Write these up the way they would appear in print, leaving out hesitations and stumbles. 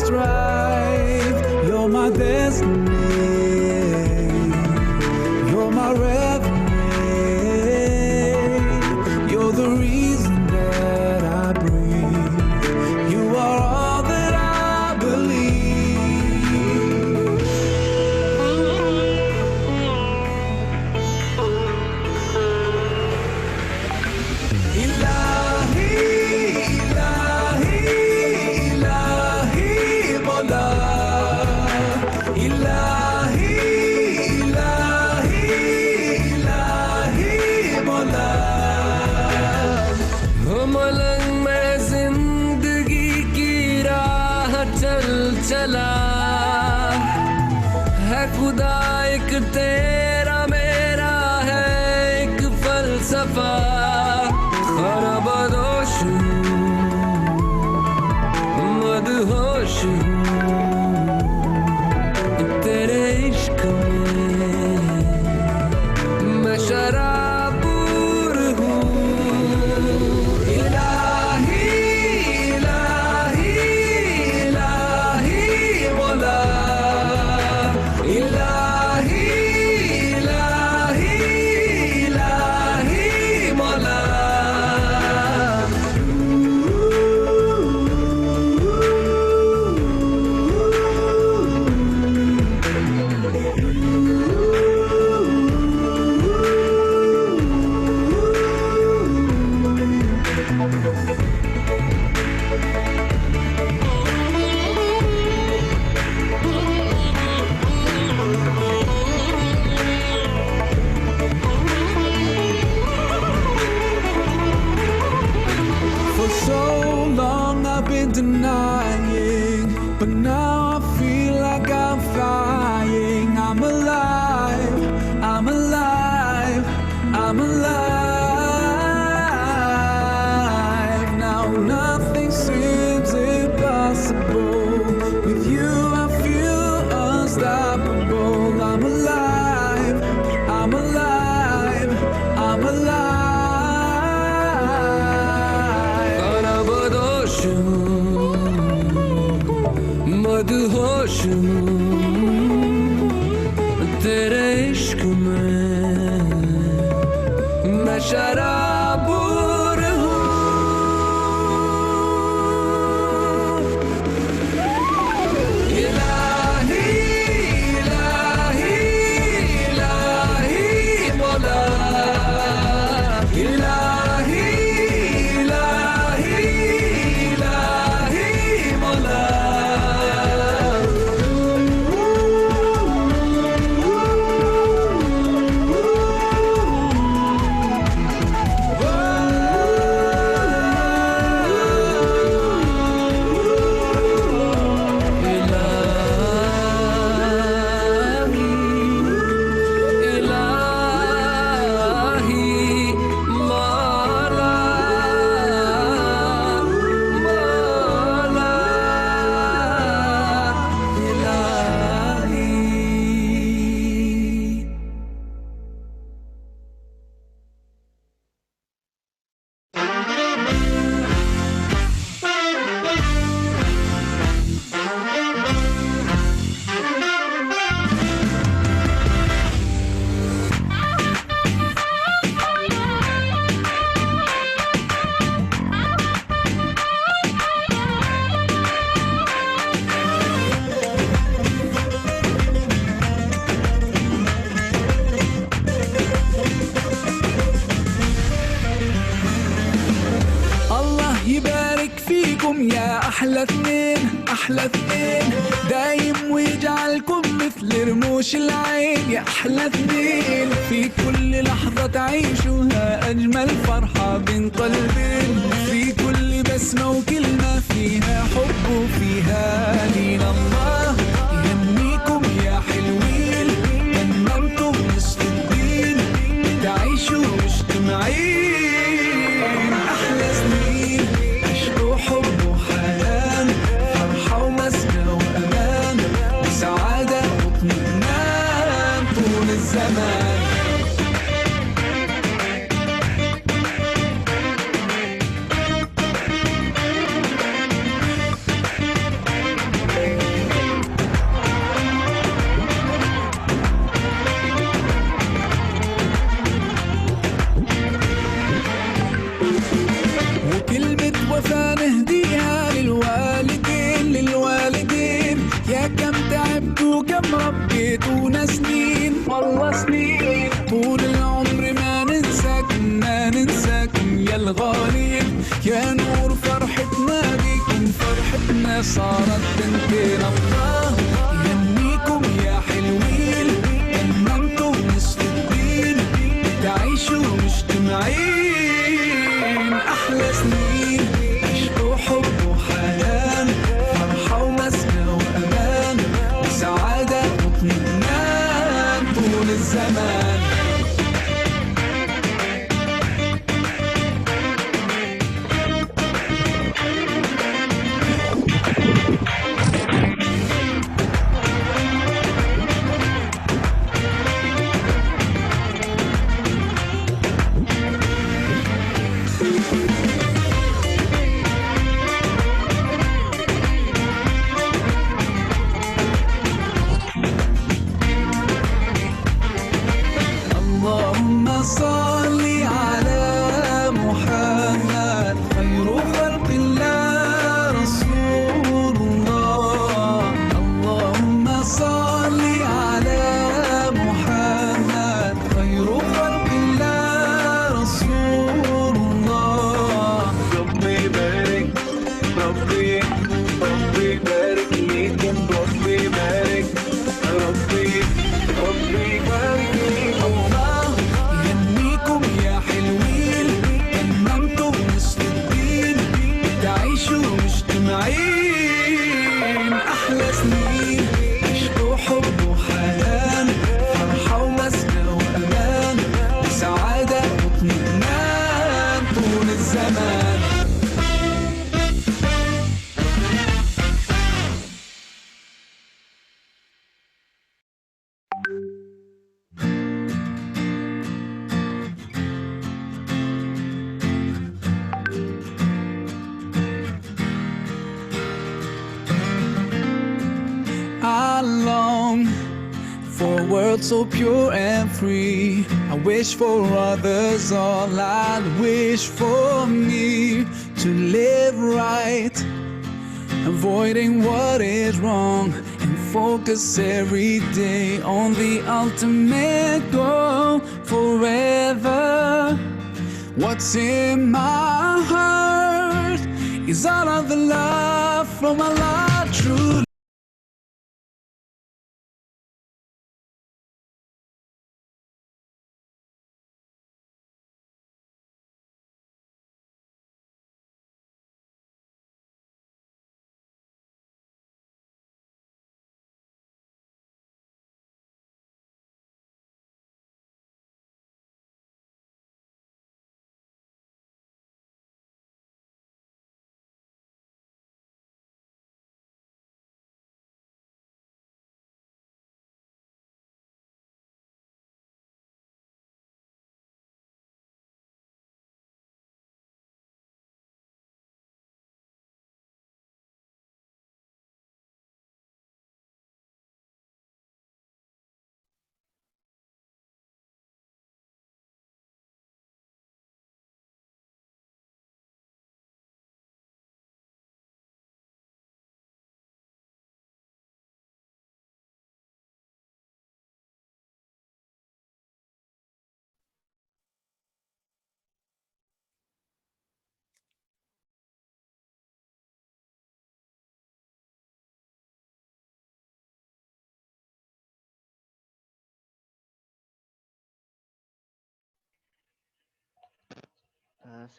strive. You're my destiny. You're my revenue. You're the reason that I breathe. You are all that I believe. Ilahi, ilahi, ilahi, Mola. Ilahi, ilahi, ilahi, Mola. हो मलंग में जिंदगी की राह चल चला है खुदा एक तेरा मेरा है एक फलसफा खरबदोश हूँ मदहोश हूँ तेरे इश्क में मैं शराबूर हूँ Ilahi, ilahi, ilahi, Mola. Ilahi, ilahi, ilahi, Mola. For so long I've been denying, but now I feel like I'm flying. I'm alive, I'm alive, I'm alive. Now nothing seems impossible. With you I feel unstoppable. I'm alive, I'm alive, I'm alive. खरबदोश हूँ मदहोश हूँ तेरे इश्क में मैं शराबूर हूँ Ilahi, ilahi, ilahi, Mola. Ilahi, ilahi, ilahi, Mola. أحلى اثنين أحلى اثنين دايم ويجعلكم مثل رموش العين. يا أحلى اثنين في كل لحظة تعيشوها أجمل فرحة بين قلبين. في كل بسمة وكلمة فيها حب وفيها دين الله. يهنيكم يا حلوين تممتم نصف الدين تعيشوا مجتمعين. أحلى سنين عشق وحب وحنان فرحة ومسنى وأمان وسعادة واطمئنان طول الزمان. ربيتونا سنين والله سنين، طول العمر ما ننساكم يا الغالين، يا نور فرحتنا بيكم، فرحتنا صارت بنتين. الله يهنيكم يا حلوين، تممتوا نصف الدين، تعيشوا مجتمعين أحلى سنين، عشق وحب وحنان، فرحة ومسكة وأمان، وسعادة واطمئنان طول الزمان. اللهم صل على محمد خير خلق الله رسول الله. اللهم صل على محمد خير خلق الله رسول الله. ربي يبارك، ربي يبارك ليكم، ربي يبارك، ربي يبارك ليكم. الله يهنيكم يا حلوين، تممتوا نصف الدين، تعيشوا مجتمعين أحلى سنين، عشق وحب وحنان، فرحة ومسكة وأمان، وسعادة واطمئنان طول الزمان. I long for a world so pure and free. I wish for others all I'd wish for me, to live right, avoiding what is wrong, and focus every day on the ultimate goal forever. What's in my heart is all of the love from Allah, true.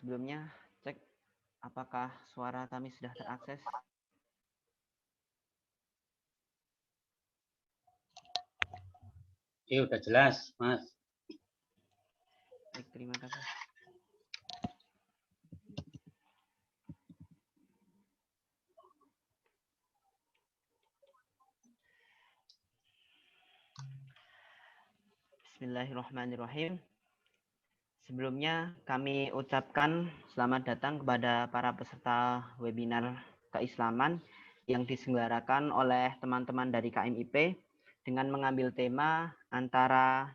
Sebelumnya cek apakah suara kami sudah terakses. Oke, udah jelas, Mas. Baik, terima kasih. Bismillahirrahmanirrahim. Sebelumnya kami ucapkan selamat datang kepada para peserta webinar keislaman yang diselenggarakan oleh teman-teman dari KMIP dengan mengambil tema antara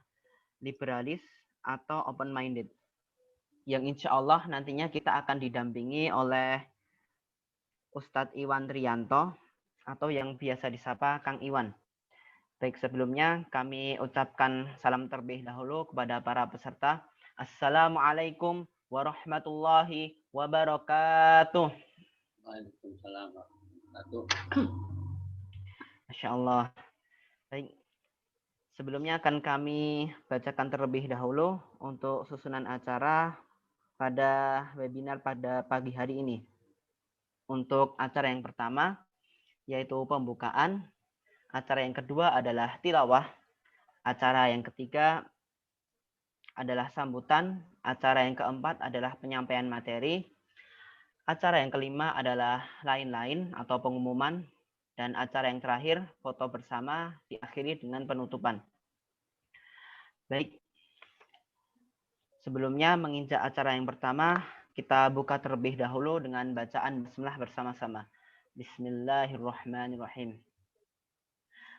liberalis atau open-minded, yang insya Allah nantinya kita akan didampingi oleh Ustadz Iwan Trianto atau yang biasa disapa Kang Iwan. Baik, sebelumnya kami ucapkan salam terlebih dahulu kepada para peserta. Assalamualaikum warahmatullahi wabarakatuh. Waalaikumsalam warahmatullahi wabarakatuh. Masya Allah. Baik, sebelumnya akan kami bacakan terlebih dahulu untuk susunan acara pada webinar pada pagi hari ini. Untuk acara yang pertama, yaitu pembukaan. Acara yang kedua adalah tilawah. Acara yang ketiga adalah sambutan. Acara yang keempat adalah penyampaian materi. Acara yang kelima adalah lain-lain atau pengumuman. Dan acara yang terakhir, foto bersama, diakhiri dengan penutupan. Baik, sebelumnya menginjak acara yang pertama, kita buka terlebih dahulu dengan bacaan bismillah bersama-sama. Bismillahirrahmanirrahim.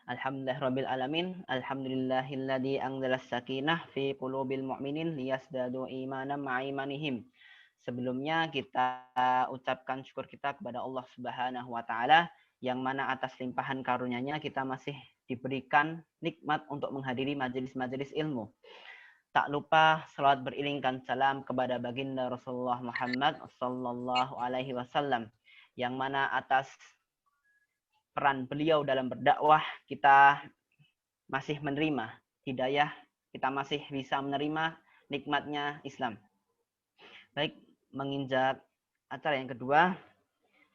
Alhamdulillahirabbil alamin. Alhamdulillahilladzi anzalas sakinah fi qulubil mu'minin liyazdadu imanan ma'a imanihim. Sebelumnya kita ucapkan syukur kita kepada Allah Subhanahu wa taala yang mana atas limpahan karunia-Nya kita masih diberikan nikmat untuk menghadiri majelis-majelis ilmu. Tak lupa selawat beriringkan salam kepada baginda Rasulullah Muhammad sallallahu alaihi wasallam yang mana atas peran beliau dalam berdakwah kita masih menerima hidayah, kita masih bisa menerima nikmatnya Islam. Baik, menginjak acara yang kedua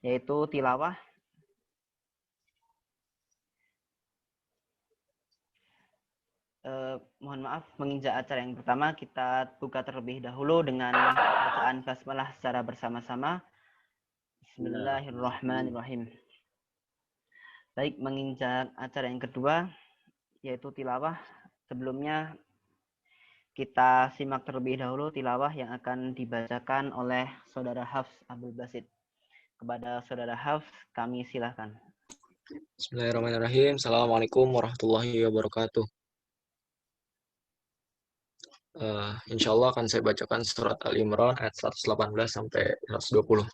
yaitu tilawah. Mohon maaf, menginjak acara yang pertama kita buka terlebih dahulu dengan bacaan basmalah secara bersama-sama. Bismillahirrahmanirrahim. Baik, menginjak acara yang kedua yaitu tilawah. Sebelumnya kita simak terlebih dahulu tilawah yang akan dibacakan oleh Saudara Hafs Abdul Basit. Kepada Saudara Hafs kami silakan. Bismillahirrahmanirrahim. Assalamualaikum warahmatullahi wabarakatuh. Insyaallah akan saya bacakan surat Al-Imran ayat 118 sampai 120.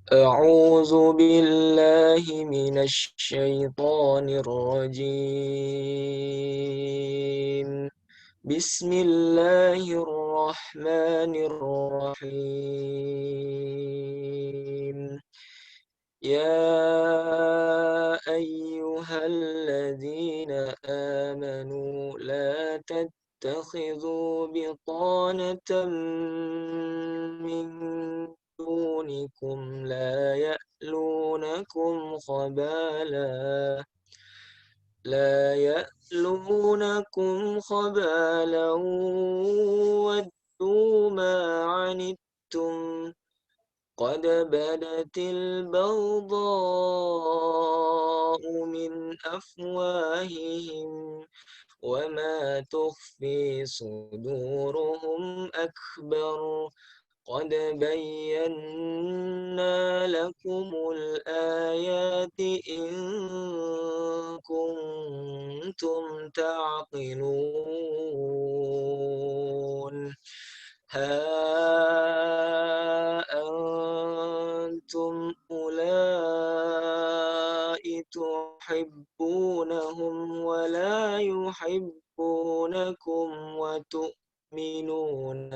A'udzu billahi minasy syaithanir rajim. Bismillahirrahmanirrahim. يا أيها الذين آمنوا لا تتخذوا بطانة من دونكم لا يألونكم خبالا ودوا ما عنتم قد بدت البغضاء من أفواههم وما تخفي صدورهم أكبر قد بينا لكم الآيات إن كنتم تعقلون ها أنتم أولئك تحبونهم ولا يحبونكم وتؤمنون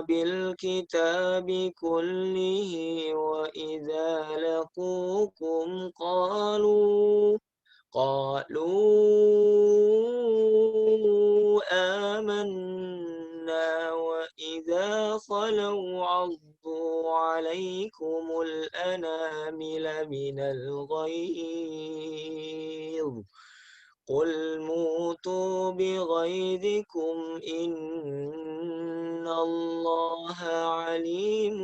بالكتاب كله وإذا لقوكم قالوا آمنا وإذا خلوا عضوا عليكم الأنامل من الغيظ قل موتوا بغيظكم إن الله عليم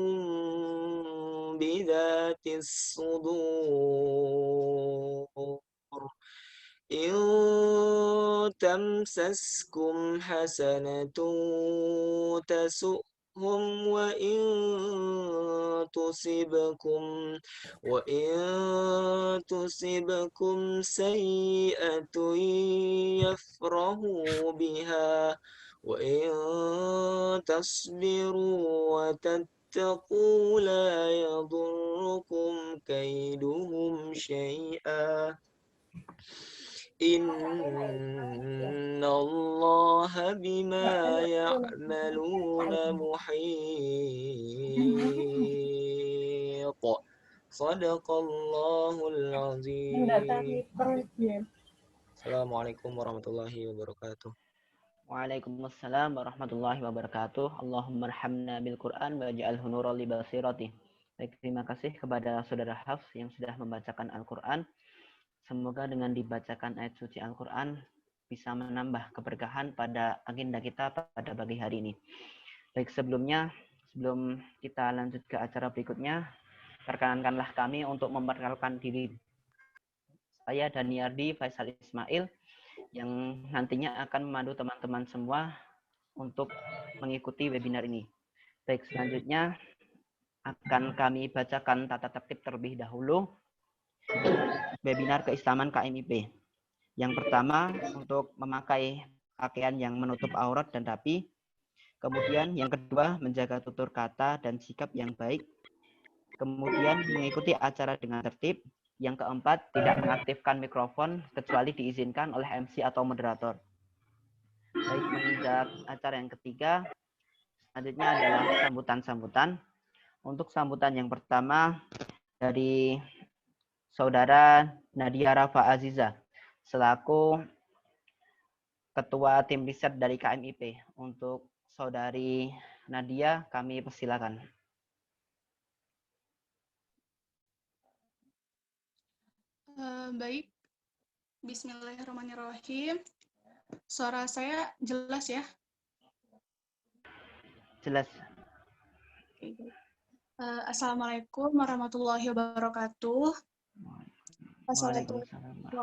بذات الصدور إن تمسسكم حسنة تسؤهم وإن تصبكم سيئة يفرحوا بها وإن تصبروا واتقوا لا يضركم كيدهم شيئا إن الله بما يعملون محيط صدق الله العظيم. Assalamualaikum warahmatullahi wabarakatuh. Waalaikumsalam warahmatullahi wabarakatuh. Allahumma arhamna bil Qur'an waj'alhu nuran li basirati. Baik, terima kasih kepada saudara Hafs yang sudah membacakan Al-Qur'an. Semoga dengan dibacakan ayat suci Al-Qur'an bisa menambah keberkahan pada agenda kita pada pagi hari ini. Baik, sebelum kita lanjut ke acara berikutnya, perkenankanlah kami untuk memperkenalkan diri. Saya Daniardi Faisal Ismail yang nantinya akan memandu teman-teman semua untuk mengikuti webinar ini. Baik, selanjutnya akan kami bacakan tata tertib terlebih dahulu webinar keislaman KMIP. Yang pertama, untuk memakai pakaian yang menutup aurat dan rapi. Kemudian yang kedua, menjaga tutur kata dan sikap yang baik. Kemudian mengikuti acara dengan tertib. Yang keempat, tidak mengaktifkan mikrofon kecuali diizinkan oleh MC atau moderator. Baik, menginjak acara yang ketiga, selanjutnya adalah sambutan-sambutan. Untuk sambutan yang pertama dari Saudara Nadia Rafa Aziza, selaku Ketua Tim Riset dari KMIP. Untuk Saudari Nadia, kami persilakan. Baik, Bismillahirrahmanirrahim. Suara saya jelas ya? Jelas. Oke, baik. Assalamualaikum warahmatullahi wabarakatuh. Waalaikumsalam.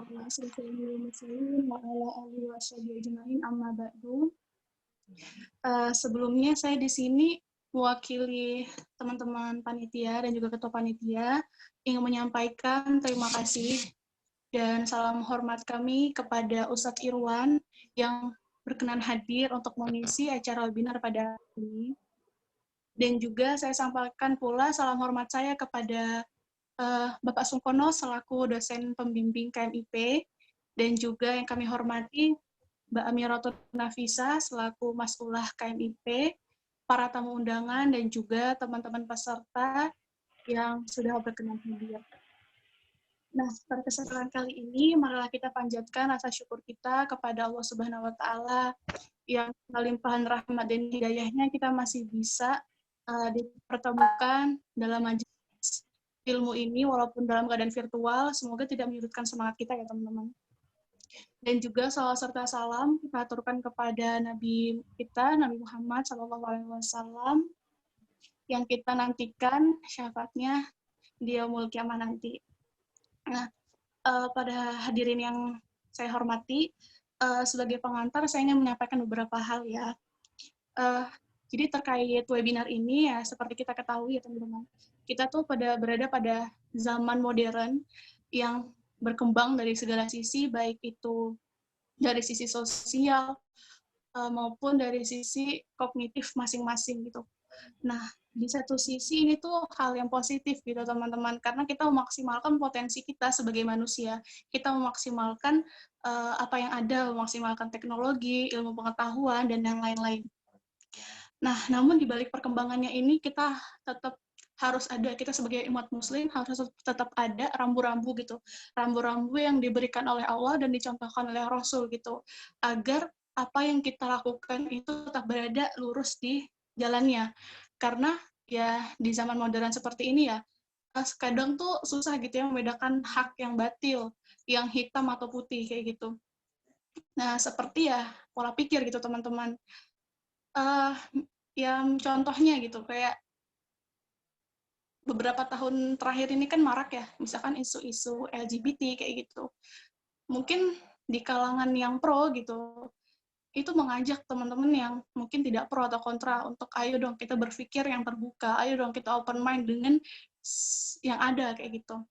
Sebelumnya saya di sini mewakili teman-teman panitia dan juga ketua panitia ingin menyampaikan terima kasih dan salam hormat kami kepada Ustadz Irwan yang berkenan hadir untuk mengisi acara webinar pada hari ini. Dan juga saya sampaikan pula salam hormat saya kepada Bapak Sungkono selaku dosen pembimbing KMIP, dan juga yang kami hormati Mbak Amiratul Nafisa selaku Mas'ulah KMIP, para tamu undangan, dan juga teman-teman peserta yang sudah berkenan hadir. Nah, pada kesempatan kali ini, marilah kita panjatkan rasa syukur kita kepada Allah Subhanahu wa Ta'ala yang melimpahan rahmat dan hidayahnya kita masih bisa dipertemukan dalam majelis ilmu ini, walaupun dalam keadaan virtual. Semoga tidak menyurutkan semangat kita ya teman-teman. Dan juga salawat serta salam kita aturkan kepada Nabi kita, Nabi Muhammad SAW, yang kita nantikan syafaatnya di Yaumul Qiyamah nanti. Nah, pada hadirin yang saya hormati, sebagai pengantar saya ingin menyampaikan beberapa hal ya. Jadi terkait webinar ini ya, seperti kita ketahui ya teman-teman, kita tuh berada pada zaman modern yang berkembang dari segala sisi, baik itu dari sisi sosial maupun dari sisi kognitif masing-masing gitu. Nah, di satu sisi ini tuh hal yang positif gitu teman-teman, karena kita memaksimalkan potensi kita sebagai manusia, kita memaksimalkan apa yang ada, memaksimalkan teknologi, ilmu pengetahuan, dan yang lain-lain. Nah, namun di balik perkembangannya ini kita tetap harus ada, kita sebagai umat muslim harus tetap ada rambu-rambu gitu, rambu-rambu yang diberikan oleh Allah dan dicontohkan oleh Rasul gitu, agar apa yang kita lakukan itu tetap berada lurus di jalannya. Karena ya di zaman modern seperti ini ya, kadang tuh susah gitu ya membedakan hak yang batil, yang hitam atau putih kayak gitu. Nah, seperti ya pola pikir gitu teman-teman. Yang contohnya gitu, kayak beberapa tahun terakhir ini kan marak ya, misalkan isu-isu LGBT kayak gitu. Mungkin di kalangan yang pro gitu, itu mengajak teman-teman yang mungkin tidak pro atau kontra untuk ayo dong kita berpikir yang terbuka, ayo dong kita open mind dengan yang ada kayak gitu.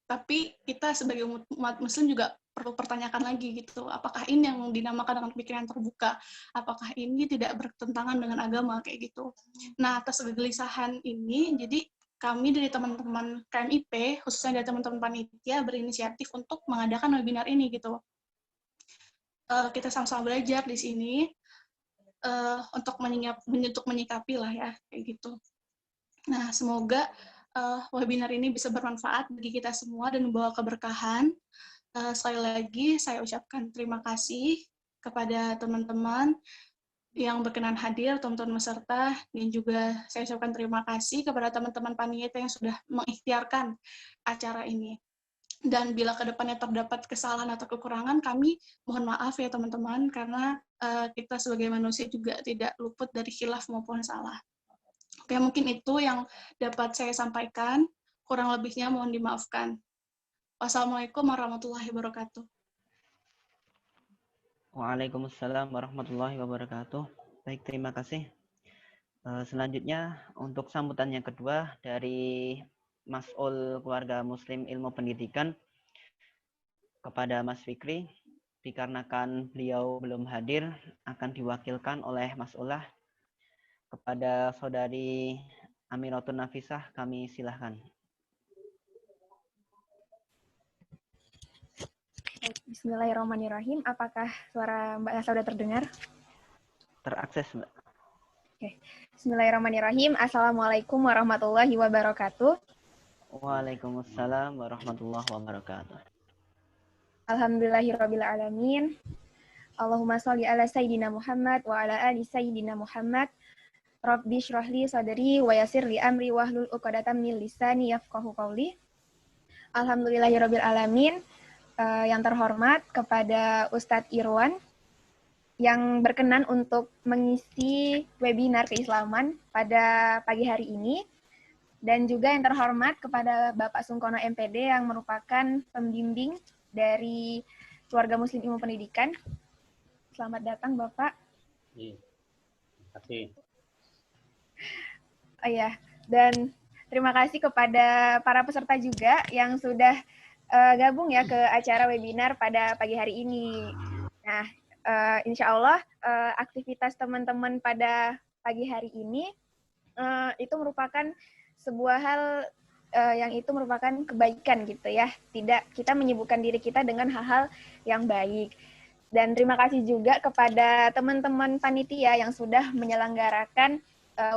Tapi kita sebagai umat muslim juga perlu pertanyakan lagi gitu. Apakah ini yang dinamakan dengan pikiran terbuka? Apakah ini tidak bertentangan dengan agama kayak gitu? Nah, atas kegelisahan ini, jadi kami dari teman-teman KMIP, khususnya dari teman-teman panitia, berinisiatif untuk mengadakan webinar ini gitu. Kita sama-sama belajar di sini untuk menyikapi lah ya kayak gitu. Nah, semoga webinar ini bisa bermanfaat bagi kita semua dan membawa keberkahan. Sekali lagi saya ucapkan terima kasih kepada teman-teman yang berkenan hadir, teman-teman peserta, dan juga saya ucapkan terima kasih kepada teman-teman panitia yang sudah mengikhtiarkan acara ini. Dan bila kedepannya terdapat kesalahan atau kekurangan, kami mohon maaf ya teman-teman, karena kita sebagai manusia juga tidak luput dari khilaf maupun salah. Oke, mungkin itu yang dapat saya sampaikan. Kurang lebihnya mohon dimaafkan. Wassalamualaikum warahmatullahi wabarakatuh. Waalaikumsalam warahmatullahi wabarakatuh. Baik, terima kasih. Selanjutnya untuk sambutan yang kedua dari Mas'ul Keluarga Muslim Ilmu Pendidikan kepada Mas Fikri, dikarenakan beliau belum hadir, akan diwakilkan oleh Mas'ulah kepada Saudari Amiratun Nafisah, kami silahkan. Bismillahirrahmanirrahim. Apakah suara Mbak Elsa sudah terdengar? Terakses, Mbak. Oke. Bismillahirrahmanirrahim. Assalamualaikum warahmatullahi wabarakatuh. Waalaikumsalam warahmatullahi wabarakatuh. Alhamdulillahirrabbilalamin. Allahumma sholli ala Sayyidina Muhammad wa ala ali Sayyidina Muhammad. Rabbi shrahli sadri wa yassir li amri wahlul 'uqdatam min lisani yafqahu qawli. Alhamdulillahirrabbilalamin. Yang terhormat kepada Ustadz Irwan yang berkenan untuk mengisi webinar keislaman pada pagi hari ini, dan juga yang terhormat kepada Bapak Sungkono MPD yang merupakan pembimbing dari Keluarga Muslim Ilmu Pendidikan. Selamat datang Bapak. Iya, terima kasih. Oh ya, dan terima kasih kepada para peserta juga yang sudah gabung ya ke acara webinar pada pagi hari ini. Nah, insya Allah aktivitas teman-teman pada pagi hari ini itu merupakan sebuah hal yang itu merupakan kebaikan gitu ya. Tidak kita menyibukkan diri kita dengan hal-hal yang baik. Dan terima kasih juga kepada teman-teman panitia yang sudah menyelenggarakan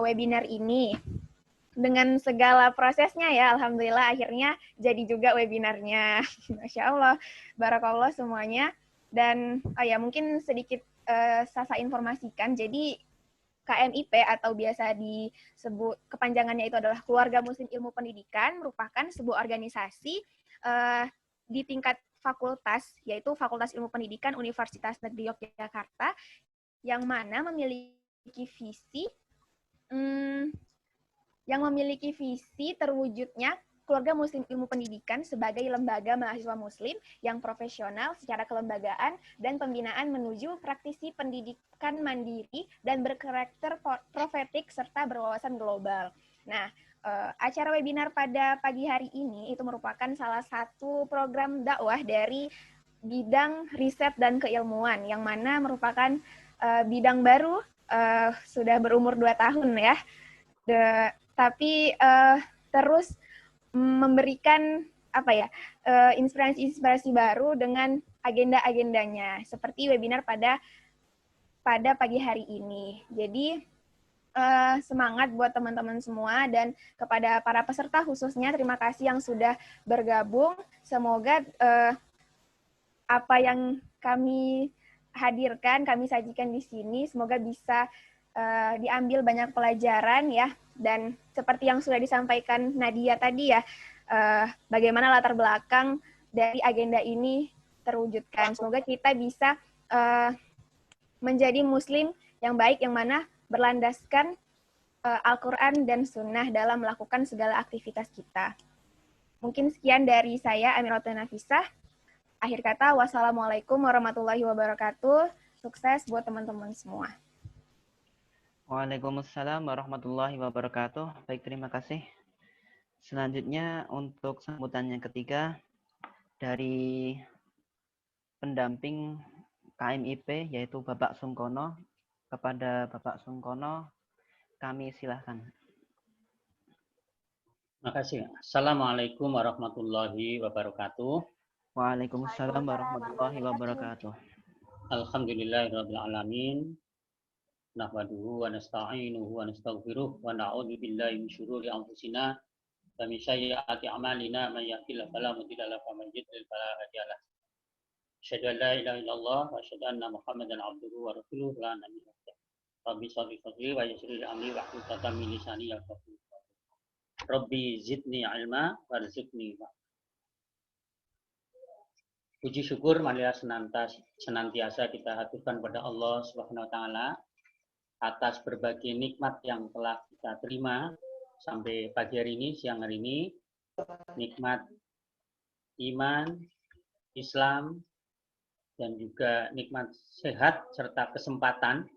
webinar ini. Dengan segala prosesnya ya, alhamdulillah akhirnya jadi juga webinarnya. Masya Allah, barakallah semuanya. Dan ya mungkin sedikit saya informasikan, jadi KMIP atau biasa disebut kepanjangannya itu adalah Keluarga Muslim Ilmu Pendidikan, merupakan sebuah organisasi di tingkat fakultas, yaitu Fakultas Ilmu Pendidikan Universitas Negeri Yogyakarta, yang mana memiliki visi terwujudnya Keluarga Muslim Ilmu Pendidikan sebagai lembaga mahasiswa muslim yang profesional secara kelembagaan dan pembinaan menuju praktisi pendidikan mandiri dan berkarakter profetik serta berwawasan global. Nah, acara webinar pada pagi hari ini itu merupakan salah satu program dakwah dari bidang riset dan keilmuan yang mana merupakan bidang baru, sudah berumur 2 tahun ya. Tapi terus memberikan inspirasi baru dengan agenda-agendanya seperti webinar pada pagi hari ini. Jadi semangat buat teman-teman semua, dan kepada para peserta khususnya terima kasih yang sudah bergabung. Semoga apa yang kami hadirkan, kami sajikan di sini semoga bisa diambil banyak pelajaran ya, dan seperti yang sudah disampaikan Nadia tadi ya, bagaimana latar belakang dari agenda ini terwujudkan. Semoga kita bisa menjadi muslim yang baik, yang mana berlandaskan Al-Quran dan Sunnah dalam melakukan segala aktivitas kita. Mungkin sekian dari saya, Amiratun Nafisah. Akhir kata, wassalamualaikum warahmatullahi wabarakatuh. Sukses buat teman-teman semua. Waalaikumsalam warahmatullahi wabarakatuh. Baik, terima kasih. Selanjutnya untuk sambutan yang ketiga dari pendamping KMIP yaitu Bapak Sungkono. Kepada Bapak Sungkono kami silahkan. Makasih. Assalamualaikum warahmatullahi wabarakatuh. Waalaikumsalam warahmatullahi wabarakatuh. Alhamdulillahirabbil alamin. Nahmaduhu wa nasta'inuhu wa nastaghfiruh wa na'udzu billahi min syururi anfusina wa min sayyiati a'malina may yahdihillahu fala mudilla lahu wa may yudlil fala hadiya lahu. Asyhadu an la ilaha illallah wa asyhadu anna Muhammadan abduhu wa rasuluh la nabiyya ba'dahu. Rabbi shalli sadri wa yassir li amri wa hlul 'uqdatam min lisani yafqahu qawli. Rabbi zidni ilma warzuqni. Puji syukur marilah senantiasa kita haturkan pada Allah Subhanahu wa taala atas berbagai nikmat yang telah kita terima sampai pagi hari ini, siang hari ini. Nikmat iman, Islam, dan juga nikmat sehat serta kesempatan,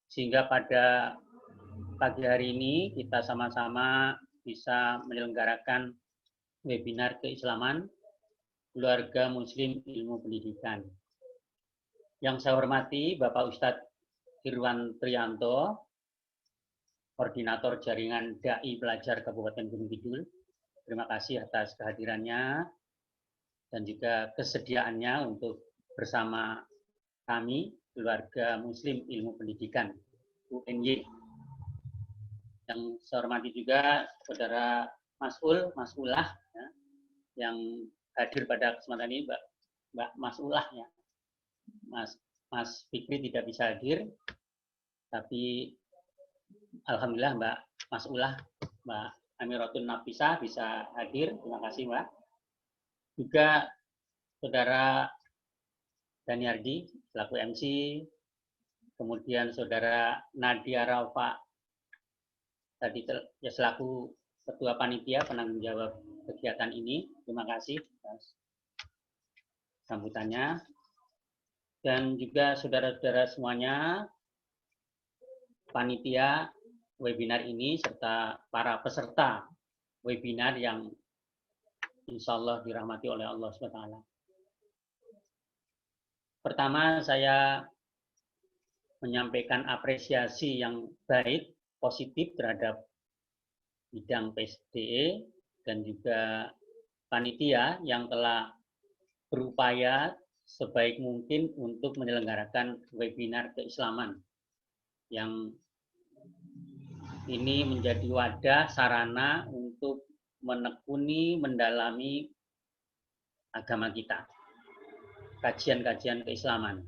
sehingga pada pagi hari ini kita sama-sama bisa menyelenggarakan webinar keislaman Keluarga Muslim Ilmu Pendidikan. Yang saya hormati Bapak Ustadz Irwan Trianto, Koordinator Jaringan Dai Pelajar Kabupaten Gunung Kidul. Terima kasih atas kehadirannya dan juga kesediaannya untuk bersama kami, Keluarga Muslim Ilmu Pendidikan, UNY. Yang saya hormati juga Saudara Mas Ulah, ya, yang hadir pada kesempatan ini, Mbak Mas Ulah, ya. Mas Fikri tidak bisa hadir, tapi alhamdulillah Mbak Mas Ulah, Mbak Amiratun Nafisah bisa hadir. Terima kasih, Mbak. Juga Saudara Daniardi selaku MC, kemudian Saudara Nadia Rafa tadi ya selaku Ketua Panitia penanggung jawab kegiatan ini. Terima kasih atas sambutannya. Dan juga saudara-saudara semuanya, panitia webinar ini serta para peserta webinar yang insya Allah dirahmati oleh Allah SWT. Pertama, saya menyampaikan apresiasi yang baik, positif terhadap bidang PSDE dan juga panitia yang telah berupaya sebaik mungkin untuk menyelenggarakan webinar keislaman yang ini menjadi wadah sarana untuk menekuni, mendalami agama kita, kajian-kajian keislaman.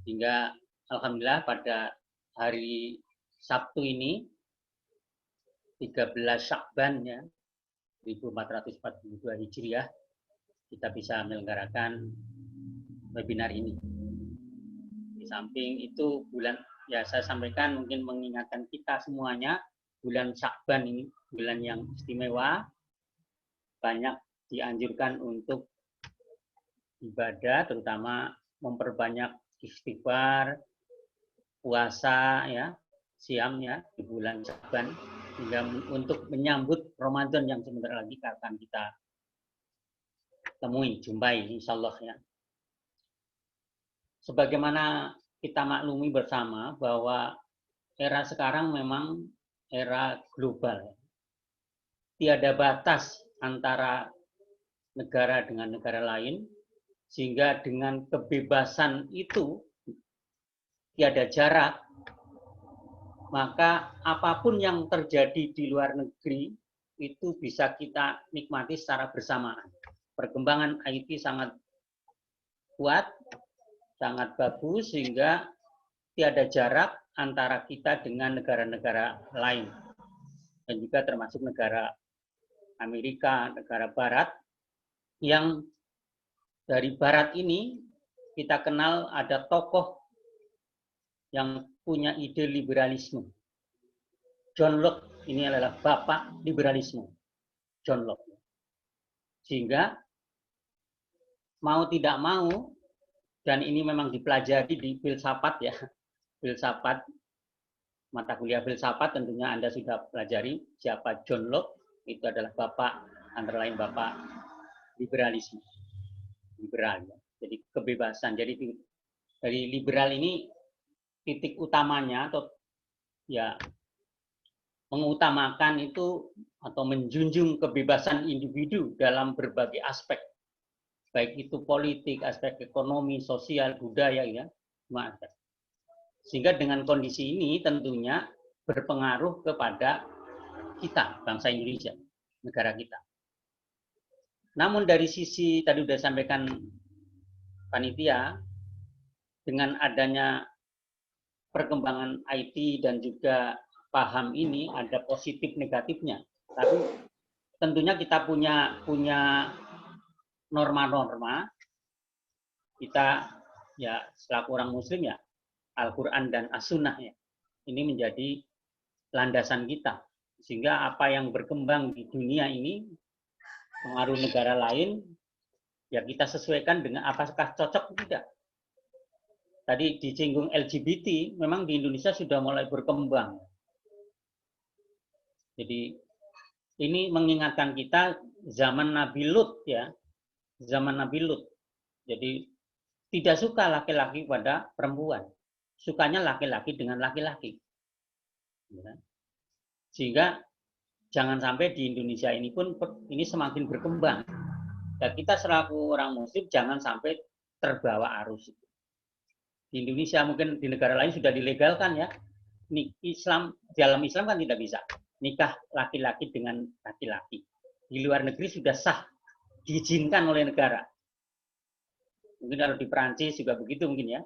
Hingga alhamdulillah pada hari Sabtu ini 13 Syakban ya 1442 Hijriah kita bisa menyelenggarakan webinar ini. Di samping itu bulan ya saya sampaikan mungkin mengingatkan kita semuanya, bulan Syakban ini bulan yang istimewa, banyak dianjurkan untuk ibadah, terutama memperbanyak istighfar, puasa ya, siam ya di bulan Syakban, hingga untuk menyambut Ramadan yang sebentar lagi akan kita temui, jumpai insyaallah ya. Sebagaimana kita maklumi bersama bahwa era sekarang memang era global. Tiada batas antara negara dengan negara lain, sehingga dengan kebebasan itu tiada jarak, maka apapun yang terjadi di luar negeri itu bisa kita nikmati secara bersamaan. Perkembangan IT sangat kuat, sangat bagus, sehingga tiada jarak antara kita dengan negara-negara lain. Dan juga termasuk negara Amerika, negara Barat, yang dari Barat ini kita kenal ada tokoh yang punya ide liberalisme. John Locke ini adalah bapak liberalisme, John Locke. Sehingga mau tidak mau, dan ini memang dipelajari di filsafat ya, filsafat, mata kuliah filsafat tentunya Anda sudah pelajari siapa John Locke, itu adalah bapak, antara lain bapak liberalisme. liberal ya. Jadi kebebasan. Jadi dari liberal ini titik utamanya atau ya mengutamakan itu atau menjunjung kebebasan individu dalam berbagai aspek, baik itu politik, aspek ekonomi, sosial, budaya ya, semua aspek. Sehingga dengan kondisi ini tentunya berpengaruh kepada kita, bangsa Indonesia, negara kita. Namun dari sisi tadi sudah sampaikan panitia, dengan adanya perkembangan IT dan juga paham ini ada positif negatifnya. Tapi tentunya kita punya norma-norma. Kita ya selaku orang Muslim ya Al-Quran dan As-Sunnah ya. Ini menjadi landasan kita. Sehingga apa yang berkembang di dunia ini pengaruh negara lain, ya kita sesuaikan dengan apakah cocok atau tidak. Tadi disinggung LGBT, memang di Indonesia sudah mulai berkembang. Jadi ini mengingatkan kita zaman Nabi Lut ya, zaman Nabi Lut. Jadi tidak suka laki-laki pada perempuan, sukanya laki-laki dengan laki-laki. Ya. Sehingga jangan sampai di Indonesia ini pun ini semakin berkembang. Dan kita selaku orang Muslim jangan sampai terbawa arus. Di Indonesia mungkin di negara lain sudah dilegalkan ya. Islam dalam Islam kan tidak bisa nikah laki-laki dengan laki-laki. Di luar negeri sudah sah, diizinkan oleh negara. Mungkin kalau di Perancis juga begitu mungkin ya.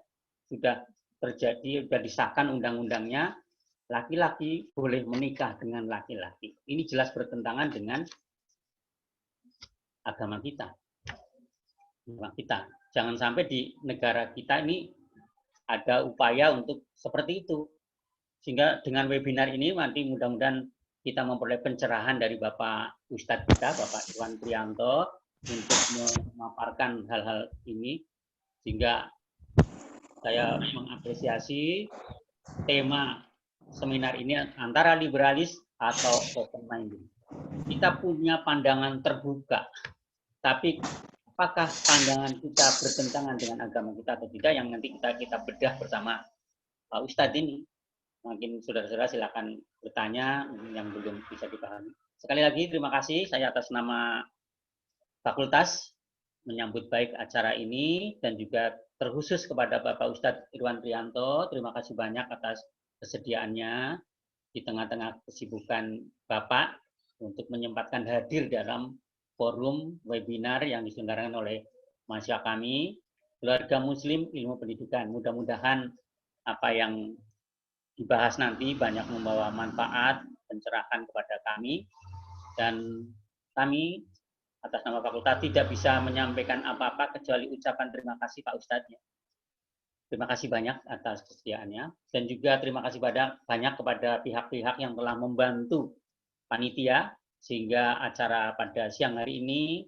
Sudah terjadi, sudah disahkan undang-undangnya. Laki-laki boleh menikah dengan laki-laki. Ini jelas bertentangan dengan agama kita. Jangan sampai di negara kita ini ada upaya untuk seperti itu. Sehingga dengan webinar ini nanti mudah-mudahan kita memperoleh pencerahan dari Bapak Ustadz kita, Bapak Irwan Priyanto, untuk memaparkan hal-hal ini. Sehingga saya mengapresiasi tema seminar ini antara liberalis atau open minded. Kita punya pandangan terbuka, tapi apakah pandangan kita bertentangan dengan agama kita atau tidak yang nanti kita bedah bersama Pak Ustadz ini. Mungkin saudara-saudara silakan bertanya yang belum bisa dipahami. Sekali lagi terima kasih saya atas nama fakultas menyambut baik acara ini dan juga terkhusus kepada Bapak Ustadz Irwan Priyanto. Terima kasih banyak atas kesediaannya di tengah-tengah kesibukan Bapak untuk menyempatkan hadir dalam forum webinar yang diselenggarakan oleh mahasiswa kami, Keluarga Muslim Ilmu Pendidikan. Mudah-mudahan apa yang dibahas nanti banyak membawa manfaat, pencerahan kepada kami, dan kami atas nama fakultas tidak bisa menyampaikan apa-apa kecuali ucapan terima kasih Pak Ustadz. Terima kasih banyak atas kesediaannya dan juga terima kasih banyak kepada pihak-pihak yang telah membantu panitia sehingga acara pada siang hari ini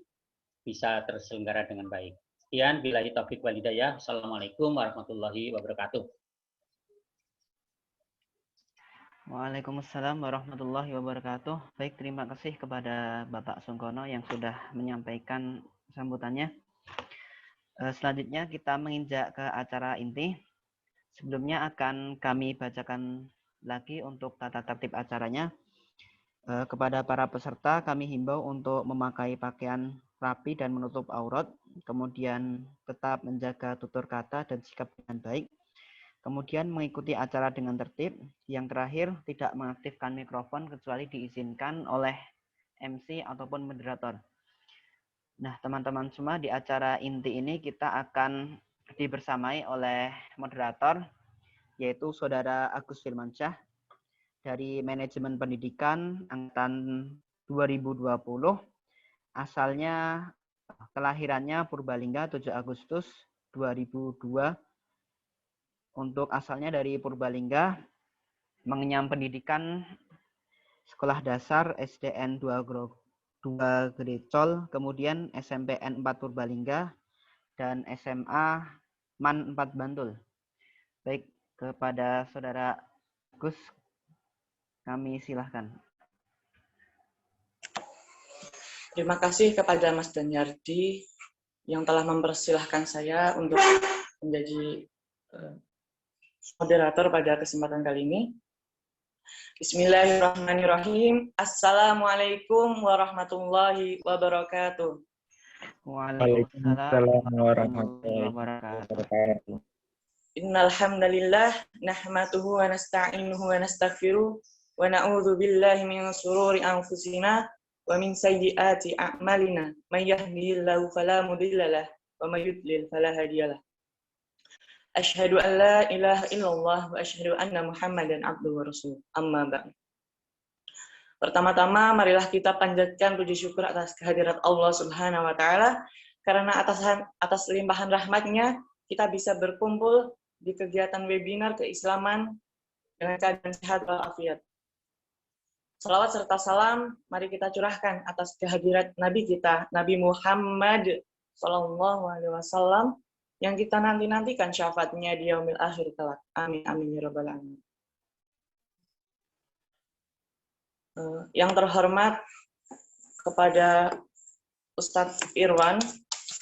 bisa terselenggara dengan baik. Sekian, billahi taufiq wal hidayah. Assalamualaikum warahmatullahi wabarakatuh. Waalaikumsalam warahmatullahi wabarakatuh. Baik, terima kasih kepada Bapak Sungkono yang sudah menyampaikan sambutannya. Selanjutnya kita menginjak ke acara inti. Sebelumnya akan kami bacakan lagi untuk tata tertib acaranya. Kepada para peserta kami himbau untuk memakai pakaian rapi dan menutup aurat, kemudian tetap menjaga tutur kata dan sikap dengan baik, kemudian mengikuti acara dengan tertib. Yang terakhir, tidak mengaktifkan mikrofon kecuali diizinkan oleh MC ataupun moderator. Nah, teman-teman semua, di acara inti ini kita akan dibersamai oleh moderator, yaitu Saudara Agus Firmansyah dari Manajemen Pendidikan Angkatan 2020. Asalnya, kelahirannya Purbalingga 7 Agustus 2002. Untuk asalnya dari Purbalingga, mengenyam pendidikan sekolah dasar SDN 2 Grecol, kemudian SMPN 4 Purbalingga, dan SMA MAN 4 Bantul. Baik, kepada Saudara Gus, kami silahkan. Terima kasih kepada Mas Danyardi yang telah mempersilahkan saya untuk menjadi moderator pada kesempatan kali ini. Bismillahirrahmanirrahim. Assalamualaikum warahmatullahi wabarakatuh. Waalaikumsalam warahmatullahi wabarakatuh. Innal hamdalillah nahmaduhu wa nasta'inuhu wa nastaghfiruh wa na'udzu billahi min shururi anfusina wa min sayyiati a'malina. May yahdihillahu fala mudhillalah wa may yudlil fala hadiyalah. Asyhadu an la ilaha illallah wa asyhadu anna Muhammadan abduhu wa rasuluh. Amma ba'd. Pertama-tama marilah kita panjatkan puji syukur atas kehadirat Allah Subhanahu wa taala karena atas limpahan rahmatnya kita bisa berkumpul di kegiatan webinar keislaman dengan keadaan sehat walafiat. Salawat serta salam mari kita curahkan atas kehadirat Nabi kita, Nabi Muhammad SAW, yang kita nanti-nantikan syafaatnya di yaumil akhir kelak. Amin, amin, ya rabbal alamin. Yang terhormat kepada Ustadz Irwan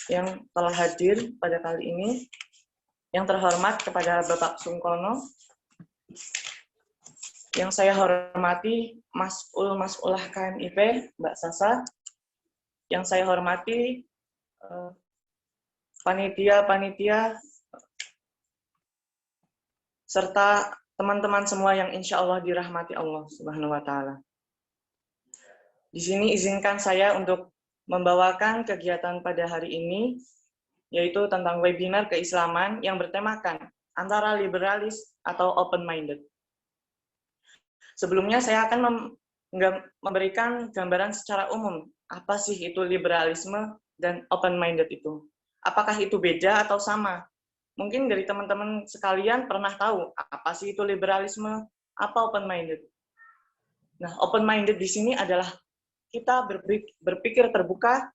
yang telah hadir pada kali ini, yang terhormat kepada Bapak Sungkono, yang saya hormati Mas'ulah KMIP, Mbak Sasa, yang saya hormati panitia-panitia, serta teman-teman semua yang insya Allah dirahmati Allah Subhanahu wa Ta'ala. Di sini izinkan saya untuk membawakan kegiatan pada hari ini, yaitu tentang webinar keislaman yang bertemakan antara liberalis atau open-minded. Sebelumnya saya akan memberikan gambaran secara umum, apa sih itu liberalisme dan open-minded itu. Apakah itu beda atau sama? Mungkin dari teman-teman sekalian pernah tahu apa sih itu liberalisme, apa open-minded. Nah, open-minded di sini adalah kita berpikir terbuka,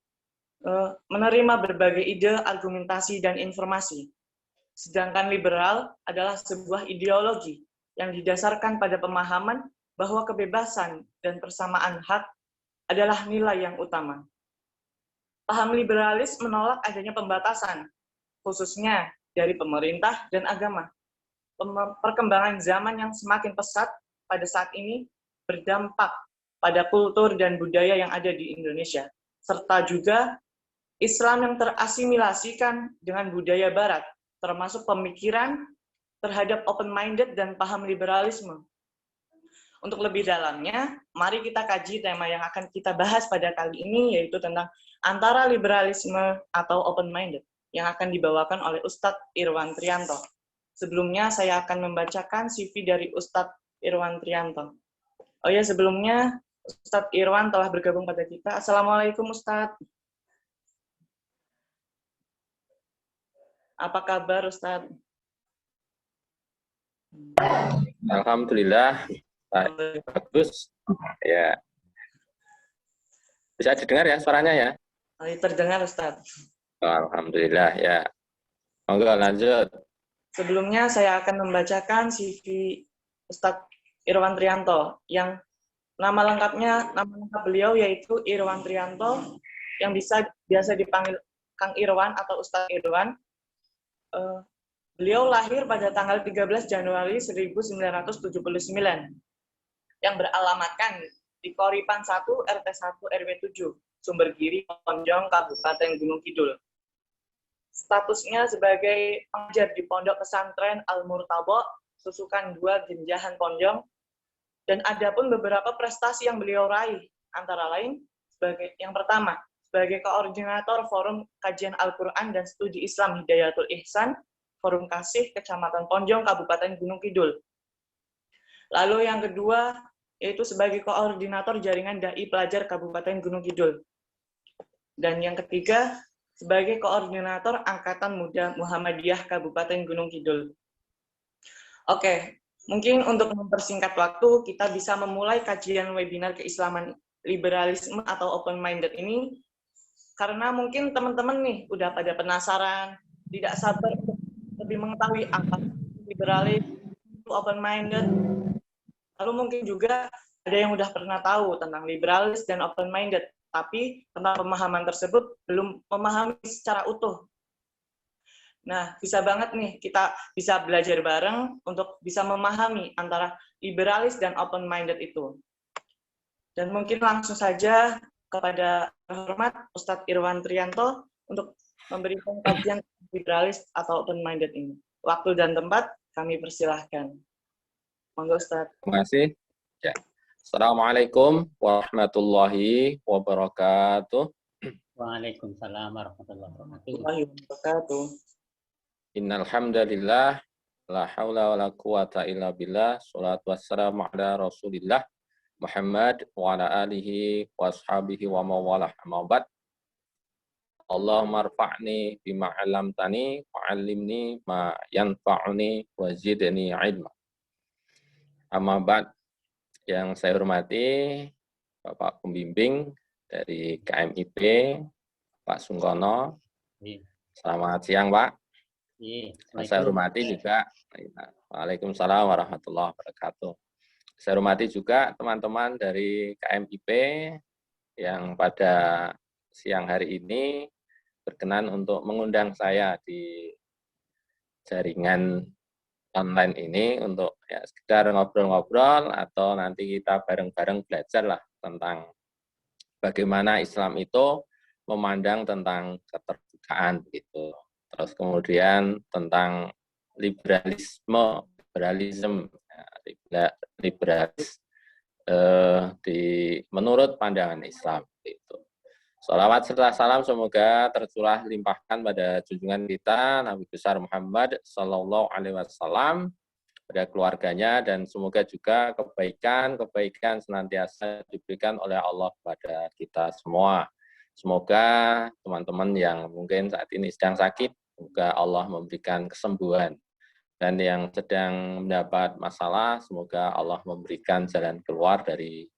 menerima berbagai ide, argumentasi, dan informasi. Sedangkan liberal adalah sebuah ideologi yang didasarkan pada pemahaman bahwa kebebasan dan persamaan hak adalah nilai yang utama. Paham liberalis menolak adanya pembatasan, khususnya dari pemerintah dan agama. Perkembangan zaman yang semakin pesat pada saat ini berdampak pada kultur dan budaya yang ada di Indonesia, serta juga Islam yang terasimilasikan dengan budaya Barat, termasuk pemikiran terhadap open-minded dan paham liberalisme. Untuk lebih dalamnya, mari kita kaji tema yang akan kita bahas pada kali ini, yaitu tentang antara liberalisme atau open-minded, yang akan dibawakan oleh Ustadz Irwan Trianto. Sebelumnya, saya akan membacakan CV dari Ustadz Irwan Trianto. Oh ya, sebelumnya, Ustadz Irwan telah bergabung pada kita. Assalamualaikum, Ustadz. Apa kabar, Ustadz? Alhamdulillah, bagus. Ya. Bisa didengar ya suaranya ya? Terdengar, Ustadz. Alhamdulillah, ya. Monggo lanjut. Sebelumnya saya akan membacakan CV Ustadz Irwan Trianto, yang nama lengkap beliau yaitu Irwan Trianto, yang biasa dipanggil Kang Irwan atau Ustadz Irwan. Beliau lahir pada tanggal 13 Januari 1979, yang beralamatkan di Koripan 1, RT 1, RW 7, Sumbergiri, Ponjong, Kabupaten Gunung Kidul. Statusnya sebagai pengajar di Pondok Pesantren Al-Murtabo, Susukan 2, Genjahan Ponjong, dan ada pun beberapa prestasi yang beliau raih, antara lain sebagai yang pertama, sebagai koordinator Forum Kajian Al-Quran dan Studi Islam Hidayatul Ihsan, Forum Kasih, Kecamatan Ponjong, Kabupaten Gunung Kidul. Lalu yang kedua, yaitu sebagai koordinator jaringan Dai Pelajar Kabupaten Gunung Kidul. Dan yang ketiga, sebagai koordinator Angkatan Muda Muhammadiyah Kabupaten Gunung Kidul. Oke, mungkin untuk mempersingkat waktu, kita bisa memulai kajian webinar keislaman liberalisme atau open-minded ini, karena mungkin teman-teman nih udah pada penasaran, tidak sabar untuk lebih mengetahui apa liberalis, open-minded. Lalu mungkin juga ada yang udah pernah tahu tentang liberalis dan open-minded, tapi tentang pemahaman tersebut belum memahami secara utuh. Nah, bisa banget nih kita bisa belajar bareng untuk bisa memahami antara liberalis dan open-minded itu. Dan mungkin langsung saja kepada terhormat Ustadz Irwan Trianto untuk memberikan kajian liberalis atau open-minded ini. Waktu dan tempat kami persilahkan. Monggo Ustadz. Terima kasih. Ya. Assalamualaikum warahmatullahi wabarakatuh. Waalaikumsalam warahmatullahi wabarakatuh. Warahmatullahi wabarakatuh. Innal hamdalillah la haula wala quwata illa billah. Shalatu wassalamu ala Rasulillah Muhammad wa ala alihi wa ashabihi wa mawalah. Amma ba'd. Allahumma rfa'ni bima 'allamtani wa 'allimni ma yanfa'uni wa zidni 'ilma. Amma ba'd. Yang saya hormati Bapak Pembimbing dari KMIP, Pak Sungkono. Selamat siang, Pak. Saya hormati juga, Waalaikumsalam warahmatullahi wabarakatuh. Saya hormati juga teman-teman dari KMIP yang pada siang hari ini berkenan untuk mengundang saya di jaringan online ini untuk ya sekedar ngobrol-ngobrol atau nanti kita bareng-bareng belajar lah tentang bagaimana Islam itu memandang tentang keterbukaan gitu. Terus kemudian tentang liberalisme menurut pandangan Islam itu. Shalawat serta salam semoga tercurah limpahkan pada junjungan kita Nabi besar Muhammad Sallallahu Alaihi Wasallam, pada keluarganya, dan semoga juga kebaikan senantiasa diberikan oleh Allah kepada kita semua. Semoga teman-teman yang mungkin saat ini sedang sakit, semoga Allah memberikan kesembuhan. Dan yang sedang mendapat masalah, semoga Allah memberikan jalan keluar dari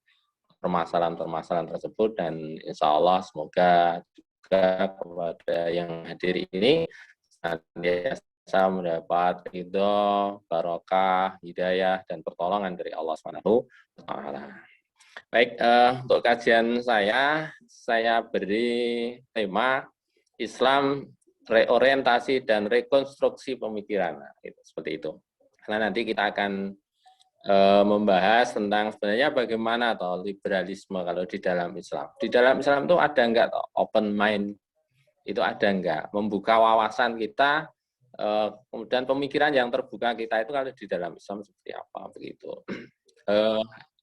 permasalahan-permasalahan tersebut. Dan insya Allah semoga juga kepada yang hadir ini senantiasa mendapat ridho, barokah, hidayah, dan pertolongan dari Allah Subhanahu wa Ta'ala. Baik, untuk kajian saya beri tema Islam, reorientasi dan rekonstruksi pemikiran. Nah, seperti itu. Karena nanti kita akan membahas tentang sebenarnya bagaimana atau liberalisme kalau di dalam Islam. Di dalam Islam itu ada enggak toh open mind? Itu ada enggak? Membuka wawasan kita, kemudian pemikiran yang terbuka kita itu kalau di dalam Islam seperti apa begitu.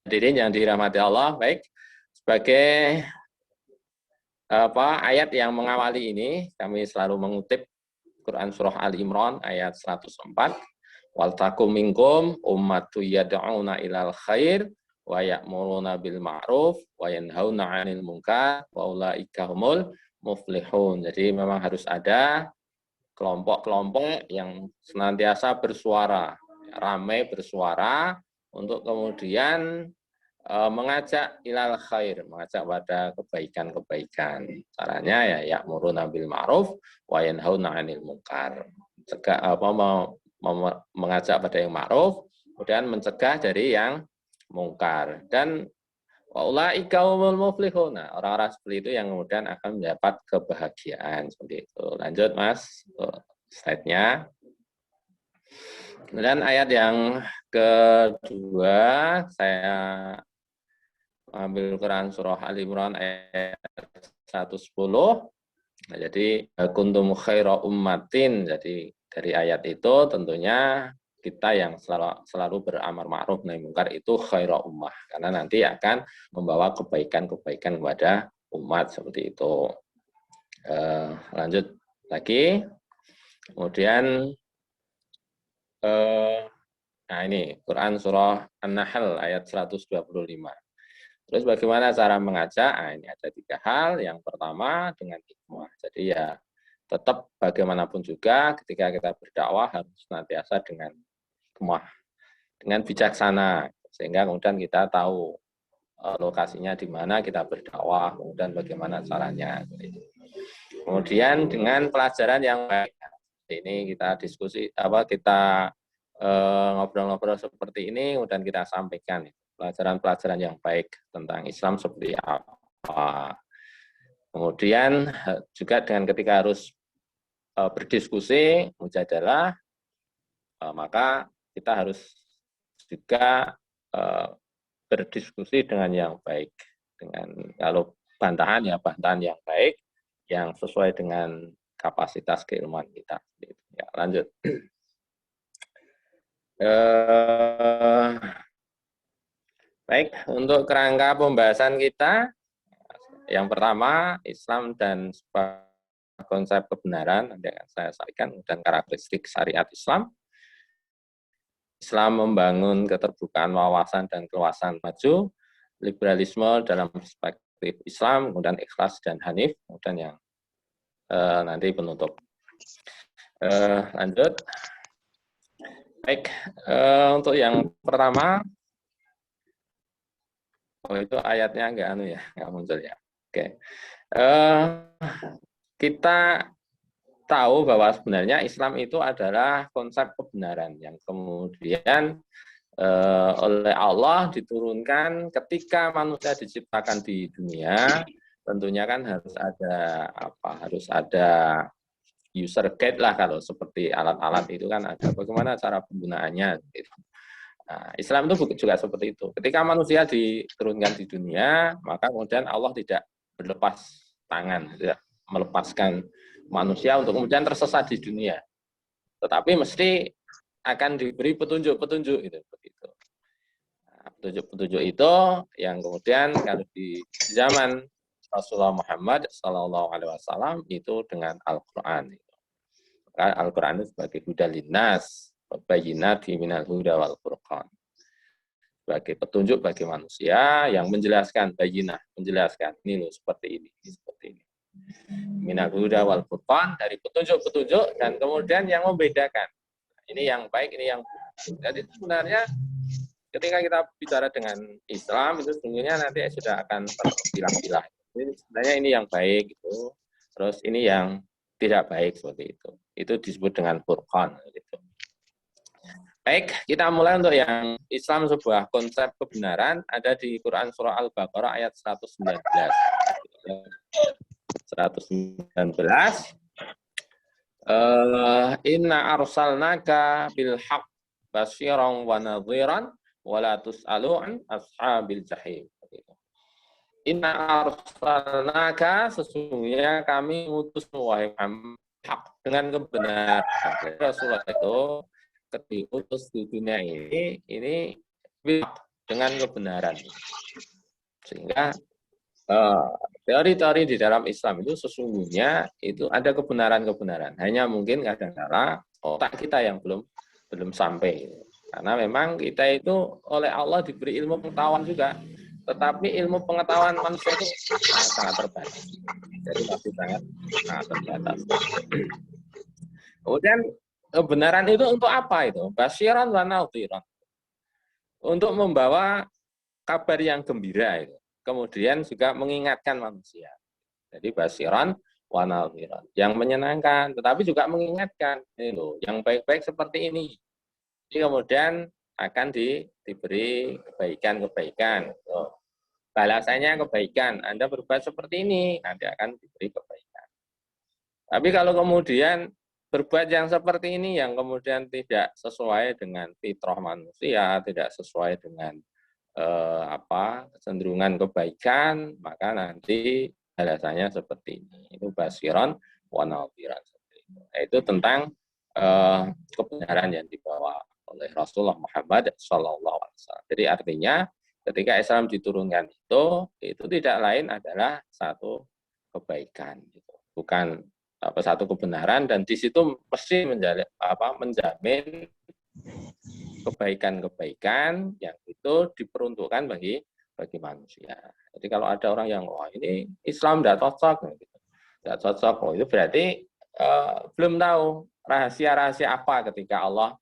Hadirin yang dirahmati Allah, baik, sebagai ayat yang mengawali ini kami selalu mengutip Quran surah Ali Imran ayat 104. Wal takum minkum ummatu yad'una ilal khair wa ya'muruna bil ma'ruf wa yanhauna 'anil munkar wa ulaika humul muflihun. Jadi memang harus ada kelompok-kelompok yang senantiasa bersuara, ramai bersuara untuk kemudian mengajak ilal khair, mengajak pada kebaikan-kebaikan. Caranya ya ya'muruna bil ma'ruf wa yanhauna 'anil munkar. Mengajak pada yang ma'ruf, kemudian mencegah dari yang mungkar. Dan waulaika humul muflihun. Orang-orang seperti itu yang kemudian akan mendapat kebahagiaan seperti itu. Lanjut Mas, slide-nya. Kemudian ayat yang kedua saya ambil Quran surah Ali Imran ayat 110. Nah, jadi kuntum khaira ummatin. Jadi dari ayat itu tentunya kita yang selalu beramar ma'ruf nahi mungkar itu khaira ummah, karena nanti akan membawa kebaikan-kebaikan kepada umat seperti itu. Lanjut lagi. Kemudian nah ini Quran surah An-Nahl ayat 125. Terus bagaimana cara mengajak? Nah, ini ada 3 hal. Yang pertama dengan hikmah. Jadi ya tetap bagaimanapun juga ketika kita berdakwah harus senantiasa dengan hikmah, dengan bijaksana, sehingga kemudian kita tahu lokasinya di mana kita berdakwah, kemudian bagaimana caranya. Kemudian dengan pelajaran yang baik. Ini kita diskusi kita ngobrol-ngobrol seperti ini, kemudian kita sampaikan pelajaran-pelajaran yang baik tentang Islam seperti apa. Kemudian juga dengan ketika harus berdiskusi, mujadalah, maka kita harus juga berdiskusi dengan yang baik. Dengan kalau bantahan ya bantahan yang baik, yang sesuai dengan kapasitas keilmuan kita. Ya, lanjut. Baik, untuk kerangka pembahasan kita, yang pertama Islam dan konsep kebenaran nanti akan saya sampaikan, dan karakteristik syariat Islam. Islam membangun keterbukaan wawasan dan keluasan maju, liberalisme dalam perspektif Islam, kemudian ikhlas dan hanif, kemudian yang nanti penutup. Lanjut. Baik, untuk yang pertama, itu ayatnya nggak muncul ya. Oke, kita tahu bahwa sebenarnya Islam itu adalah konsep kebenaran yang kemudian oleh Allah diturunkan ketika manusia diciptakan di dunia. Tentunya kan harus ada user guide lah, kalau seperti alat-alat itu kan ada bagaimana cara penggunaannya. Gitu. Nah, Islam itu juga seperti itu. Ketika manusia diturunkan di dunia, maka kemudian Allah tidak berlepas tangan, tidak melepaskan manusia untuk kemudian tersesat di dunia. Tetapi mesti akan diberi petunjuk-petunjuk itu begitu. Nah, petunjuk-petunjuk itu yang kemudian kalau di zaman Rasulullah Muhammad SAW itu dengan Al-Quran. Al-Quran itu sebagai huda linnas, bayyinati minal huda wal furqan. Sebagai petunjuk bagi manusia yang menjelaskan, bayyinah, menjelaskan ini loh seperti ini, seperti ini. Minal huda wal furqan, dari petunjuk-petunjuk dan kemudian yang membedakan. Ini yang baik, ini yang buruk. Jadi sebenarnya ketika kita bicara dengan Islam itu sesungguhnya nanti sudah akan terpilah-pilah. Ini sebenarnya ini yang baik gitu. Terus ini yang tidak baik seperti itu. Itu disebut dengan furqan gitu. Baik, kita mulai untuk yang Islam sebuah konsep kebenaran ada di Quran surah Al-Baqarah ayat 119. 119. Inna arsalnaka bil haqq basyiran wa nadhiran wa la tus'alu an ashabil jahim. Inna arsalnaka, sesungguhnya kami utusmu wahai Muhammad hak, dengan kebenaran. Rasulullah itu ketika utus di dunia ini dengan kebenaran. Sehingga teori-teori di dalam Islam itu sesungguhnya itu ada kebenaran-kebenaran. Hanya mungkin kadang-kadang otak kita yang belum sampai. Karena memang kita itu oleh Allah diberi ilmu pengetahuan juga. Tetapi ilmu pengetahuan manusia itu sangat terbatas. Jadi masih sangat terbatas. Kemudian kebenaran itu untuk apa itu? Basyiran wa nadhiran. Untuk membawa kabar yang gembira itu. Kemudian juga mengingatkan manusia. Jadi basyiran wa nadhiran. Yang menyenangkan, tetapi juga mengingatkan. Ini loh, yang baik-baik seperti ini. Jadi kemudian akan diberi kebaikan-kebaikan. Balasannya kebaikan. Anda berbuat seperti ini, nanti akan diberi kebaikan. Tapi kalau kemudian berbuat yang seperti ini yang kemudian tidak sesuai dengan fitrah manusia, tidak sesuai dengan kecenderungan kebaikan, maka nanti balasannya seperti ini. Itu basyiran wa nadhiran. Itu tentang kebenaran yang dibawa oleh Rasulullah Muhammad SAW. Jadi artinya ketika Islam diturunkan itu tidak lain adalah satu kebaikan, gitu. Bukan satu kebenaran, dan di situ mesti menjamin kebaikan-kebaikan yang itu diperuntukkan bagi manusia. Jadi kalau ada orang yang ini Islam tidak cocok, itu berarti belum tahu rahasia-rahasia apa ketika Allah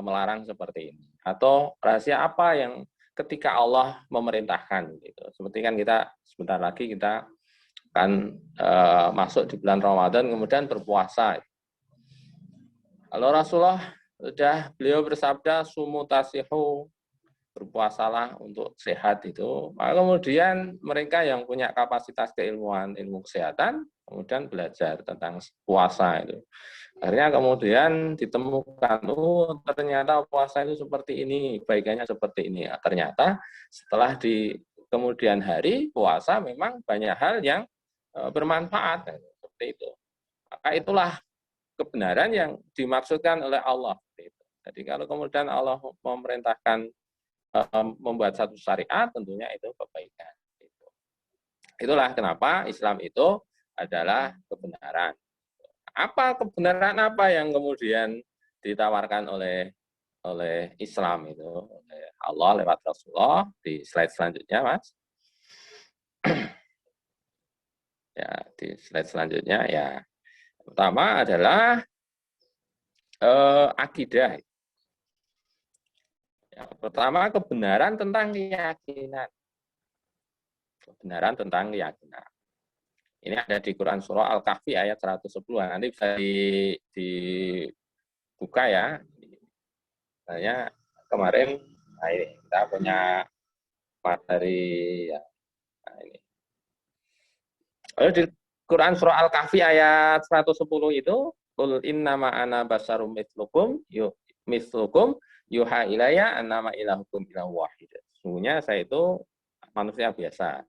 melarang seperti ini, atau rahasia apa yang ketika Allah memerintahkan gitu. Seperti kan kita sebentar lagi kita akan masuk di bulan Ramadan kemudian berpuasa. Kalau Rasulullah beliau bersabda sumu tasihu, berpuasalah untuk sehat itu. Maka kemudian mereka yang punya kapasitas keilmuan, ilmu kesehatan, kemudian belajar tentang puasa itu. Akhirnya kemudian ditemukan, oh ternyata puasa itu seperti ini, kebaikannya seperti ini. Nah, ternyata setelah di kemudian hari puasa memang banyak hal yang bermanfaat, seperti itu. Maka itulah kebenaran yang dimaksudkan oleh Allah. Jadi kalau kemudian Allah memerintahkan membuat satu syariat, tentunya itu kebaikan. Itulah kenapa Islam itu adalah kebenaran. Apa kebenaran apa yang kemudian ditawarkan oleh Islam itu, oleh Allah lewat Rasulullah di slide selanjutnya, Mas. Ya, di slide selanjutnya ya. Pertama adalah akidah. Yang pertama kebenaran tentang keyakinan. Kebenaran tentang keyakinan. Ini ada di Quran Surah Al-Kahfi ayat 110. Nanti bisa dibuka ya. Misalnya kemarin, nah ini kita punya materi ya. Nah ini. Lalu di Quran Surah Al-Kahfi ayat 110 itu, Qul innama ana basarum mislukum yuha ilayya annama ilahukum ilahu wahid. Sesungguhnya saya itu manusia biasa.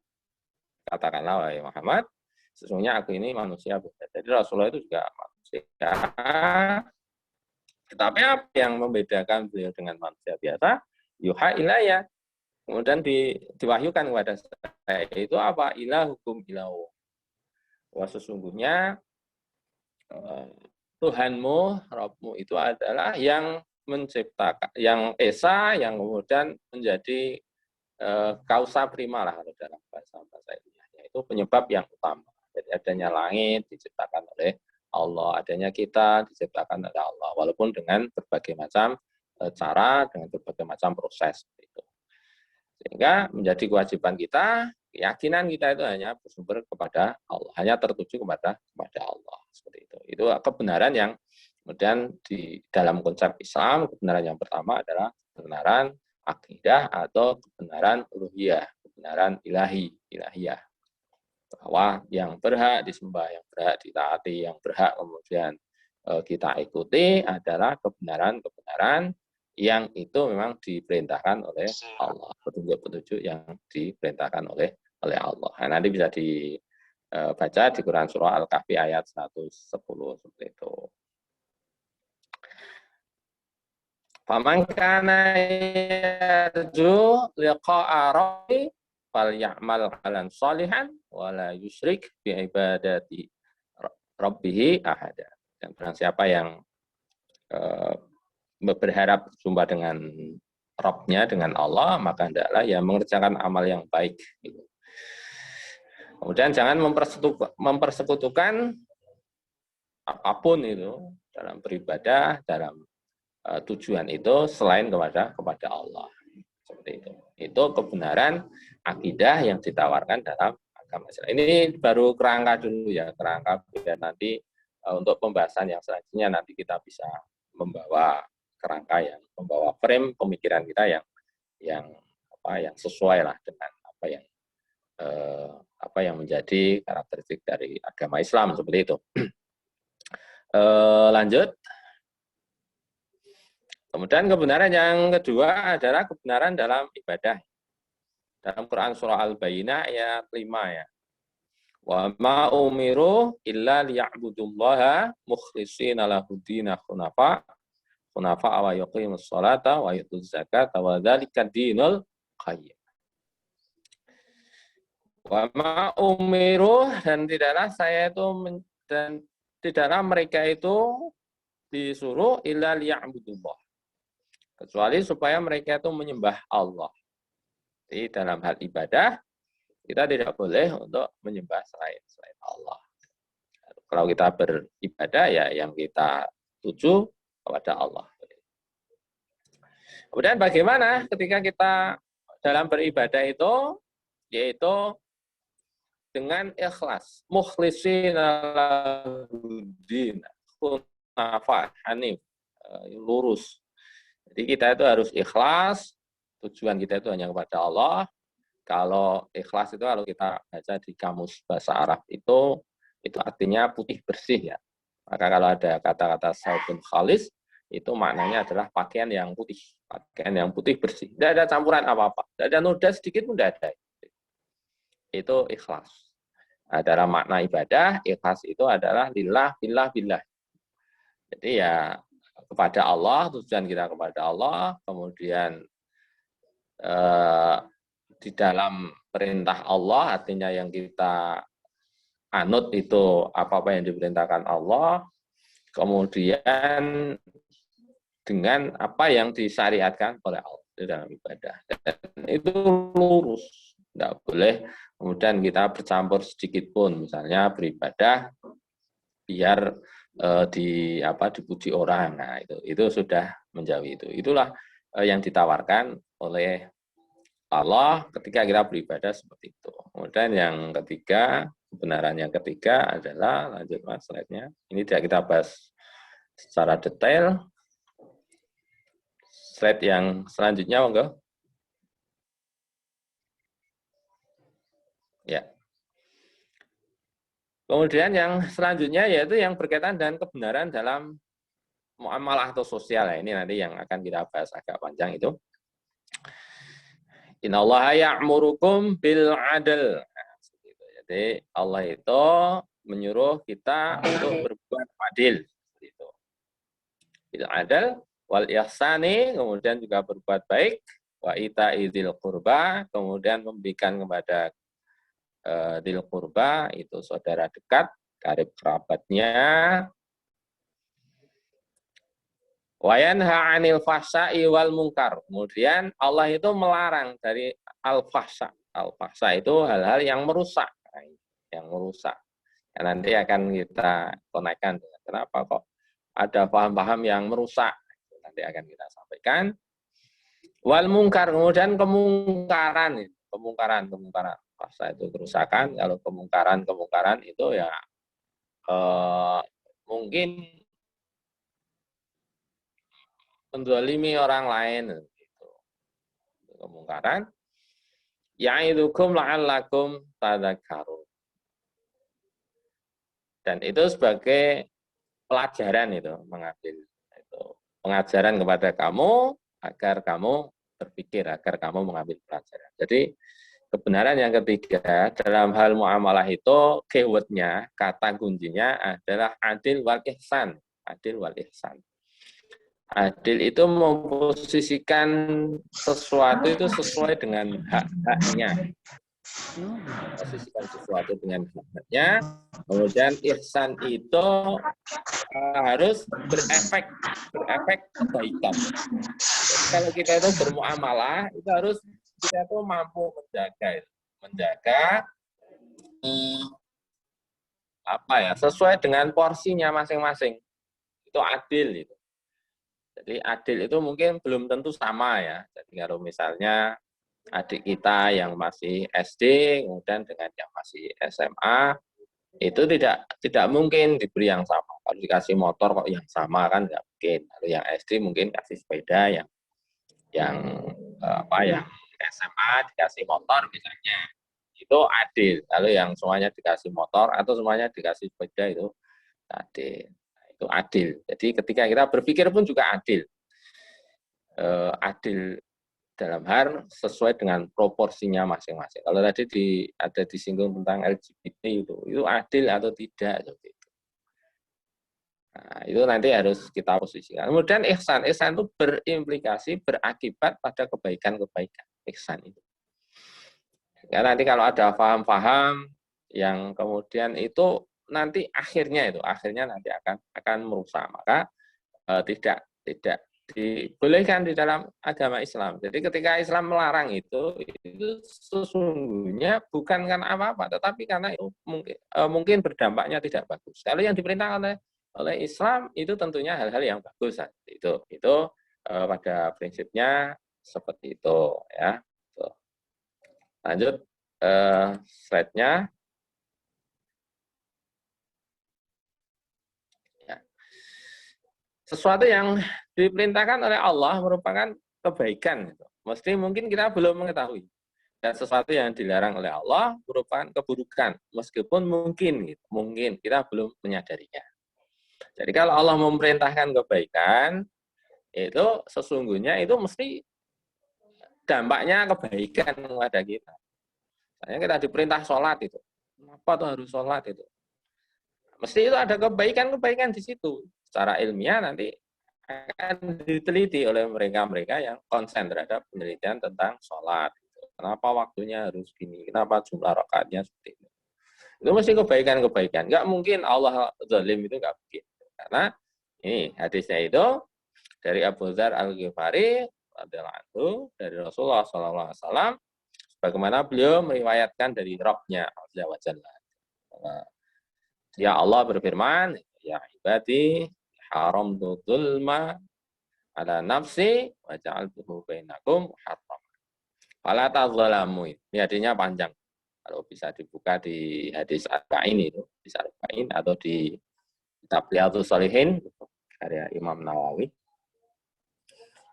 Katakanlah wahai Muhammad, sesungguhnya aku ini manusia biasa. Jadi Rasulullah itu juga manusia. Tetapi apa yang membedakan beliau dengan manusia biasa? Yuha ilayya. Kemudian diwahyukan kepada saya itu apa? Ilahukum ilahu. Wah sesungguhnya Tuhanmu, Rabbmu itu adalah yang menciptakan, yang esa, yang kemudian menjadi kausa prima lah kalau dalam bahasa ilmiahnya. Itu penyebab yang utama. Jadi adanya langit diciptakan oleh Allah, adanya kita diciptakan oleh Allah, walaupun dengan berbagai macam cara, dengan berbagai macam proses. Itu. Sehingga menjadi kewajiban kita, keyakinan kita itu hanya bersumber kepada Allah, hanya tertuju kepada Allah. Seperti itu. Itu kebenaran yang kemudian di dalam konsep Islam, kebenaran yang pertama adalah kebenaran akidah atau kebenaran uluhiyah, kebenaran ilahiyah. Bahwa yang berhak disembah, yang berhak ditaati, yang berhak kemudian kita ikuti adalah kebenaran-kebenaran yang itu memang diperintahkan oleh Allah, petunjuk-petunjuk yang diperintahkan oleh Allah. Nah, nanti bisa dibaca di Quran Surah Al-Kahfi ayat 110 seperti itu. Faman kana yarju liqa'a rabbih falyamal 'amalan shalihan wa la yusyrik bi ibadati rabbih ahada. Dan barang siapa yang berharap jumpa dengan Rabb-nya, dengan Allah, maka hendaklah ya mengerjakan amal yang baik. Kemudian jangan mempersekutukan apapun itu dalam beribadah, dalam tujuan itu selain kepada Allah. Seperti itu. Itu kebenaran akidah yang ditawarkan dalam agama Islam. Ini baru kerangka dulu ya, kerangka biar nanti untuk pembahasan yang selanjutnya nanti kita bisa membawa kerangka yang membawa frame pemikiran kita yang sesuai lah dengan apa yang menjadi karakteristik dari agama Islam seperti itu. Lanjut. Kemudian kebenaran yang kedua adalah kebenaran dalam ibadah. Dalam Quran surah Al-Bayyinah ayat 5 ya. Wa ma umiru illa liya'budullaha mukhlishina lahud-dina hunafa wa yuqimus sholata wa yutuz zakata wa dzalika dinul qayyim. Wa ma umiru dan tidaklah mereka itu disuruh illa liya'budullah. Kecuali supaya mereka itu menyembah Allah. Jadi dalam hal ibadah, kita tidak boleh untuk menyembah selain Allah. Kalau kita beribadah, ya yang kita tuju kepada Allah. Kemudian bagaimana ketika kita dalam beribadah itu, yaitu dengan ikhlas. Mukhlishina lahud-din, hunafa, hanif, lurus. Jadi kita itu harus ikhlas tujuan kita itu hanya kepada Allah. Kalau ikhlas itu kalau kita baca di kamus bahasa Arab itu artinya putih bersih ya. Maka kalau ada kata-kata saubun khalis, itu maknanya adalah pakaian yang putih bersih. Tidak ada campuran apa-apa, tidak ada noda sedikit pun tidak ada. Itu ikhlas. Adalah makna ibadah, ikhlas itu adalah lillah, billah, billah. Jadi ya kepada Allah, tujuan kita kepada Allah, kemudian di dalam perintah Allah, artinya yang kita anut itu apa-apa yang diperintahkan Allah, kemudian dengan apa yang disyariatkan oleh Allah di dalam ibadah. Dan itu lurus, tidak boleh kemudian kita bercampur sedikit pun, misalnya beribadah biar dipuji orang. Nah, itu sudah menjauhi itu. Itulah yang ditawarkan oleh Allah ketika kita beribadah seperti itu. Kemudian yang ketiga, kebenaran yang ketiga adalah, lanjut Mas slide-nya. Ini tidak kita bahas secara detail. Slide yang selanjutnya, monggo. Ya. Kemudian yang selanjutnya yaitu yang berkaitan dengan kebenaran dalam muamalah atau sosial. Ini nanti yang akan kita bahas agak panjang itu. Innallaha ya'murukum bil 'adl. Jadi Allah itu menyuruh kita untuk berbuat adil. Bil 'adl wal ihsani, kemudian juga berbuat baik, wa ita'idil qurba, kemudian memberikan kepada dil qurba, itu saudara dekat, karib kerabatnya, wa yanha 'anil fahsya'i wal munkar. Kemudian Allah itu melarang dari al-fahsya. Al-fahsya itu hal-hal yang merusak, Ya, nanti akan kita konekkan dengan kenapa kok ada paham-paham yang merusak. Nanti akan kita sampaikan. Wal munkar, kemudian kemungkaran. Fahsya itu kerusakan. Kalau kemungkaran itu ya mungkin menzalimi orang lain, gitu. Kemungkaran. Ya'idukum la'allakum tadhakkarun. Dan itu sebagai pelajaran itu, mengambil itu pengajaran kepada kamu agar kamu berpikir, agar kamu mengambil pelajaran. Jadi kebenaran yang ketiga dalam hal muamalah itu keywordnya, kata kuncinya adalah adil wal ihsan. Adil wal ihsan. Adil itu memposisikan sesuatu itu sesuai dengan hak-haknya. Posisikan sesuatu dengan hak-haknya. Kemudian ihsan itu harus berefek kebaikan. Jadi kalau kita itu bermuamalah, itu harus kita itu mampu menjaga sesuai dengan porsinya masing-masing. Itu adil itu. Jadi adil itu mungkin belum tentu sama ya. Jadi kalau misalnya adik kita yang masih SD kemudian dengan yang masih SMA itu tidak mungkin diberi yang sama. Kalau dikasih motor kok yang sama kan nggak mungkin. Kalau yang SD mungkin kasih sepeda, yang SMA dikasih motor misalnya, itu adil. Kalau yang semuanya dikasih motor atau semuanya dikasih sepeda itu adil. Itu adil. Jadi ketika kita berpikir pun juga adil. Adil dalam hal sesuai dengan proporsinya masing-masing. Kalau tadi ada disinggung tentang LGBT itu adil atau tidak. Nah, itu nanti harus kita posisikan. Kemudian ihsan itu berimplikasi, berakibat pada kebaikan-kebaikan. Ihsan itu. Ya, nanti kalau ada paham-paham yang kemudian itu nanti akhirnya nanti akan merusak, maka tidak dibolehkan di dalam agama Islam. Jadi ketika Islam melarang itu sesungguhnya bukan karena apa-apa, tetapi karena itu mungkin berdampaknya tidak bagus. Kalau yang diperintahkan oleh Islam itu tentunya hal-hal yang bagus. Itu pada prinsipnya seperti itu ya. Lanjut slide-nya. Sesuatu yang diperintahkan oleh Allah merupakan kebaikan. Mesti mungkin kita belum mengetahui. Dan sesuatu yang dilarang oleh Allah merupakan keburukan, meskipun mungkin kita belum menyadarinya. Jadi kalau Allah memerintahkan kebaikan, itu sesungguhnya itu mesti dampaknya kebaikan kepada kita. Misalnya kita diperintah sholat itu, kenapa tuh harus sholat itu? Mesti itu ada kebaikan-kebaikan di situ. Secara ilmiah nanti akan diteliti oleh mereka-mereka yang konsen terhadap penelitian tentang sholat. Kenapa waktunya harus gini? Kenapa jumlah rakaatnya seperti itu? Itu mesti kebaikan-kebaikan. Nggak mungkin Allah zalim itu nggak mungkin. Karena ini hadisnya itu dari Abu Dzar Al-Ghifari radhiyallahu anhu dari Rasulullah SAW, bagaimana beliau meriwayatkan dari Rabb-nya Azza wa Jalla. Ya Allah berfirman, ya ibadi haramtu dzulma ala nafsi wa ja'altuhu bainakum muharram. Fala tadzalamu. Ini hadisnya panjang. Kalau bisa dibuka di hadis Arba'in itu, hadis Arba'in atau di kitab Riyadhus Shalihin karya Imam Nawawi.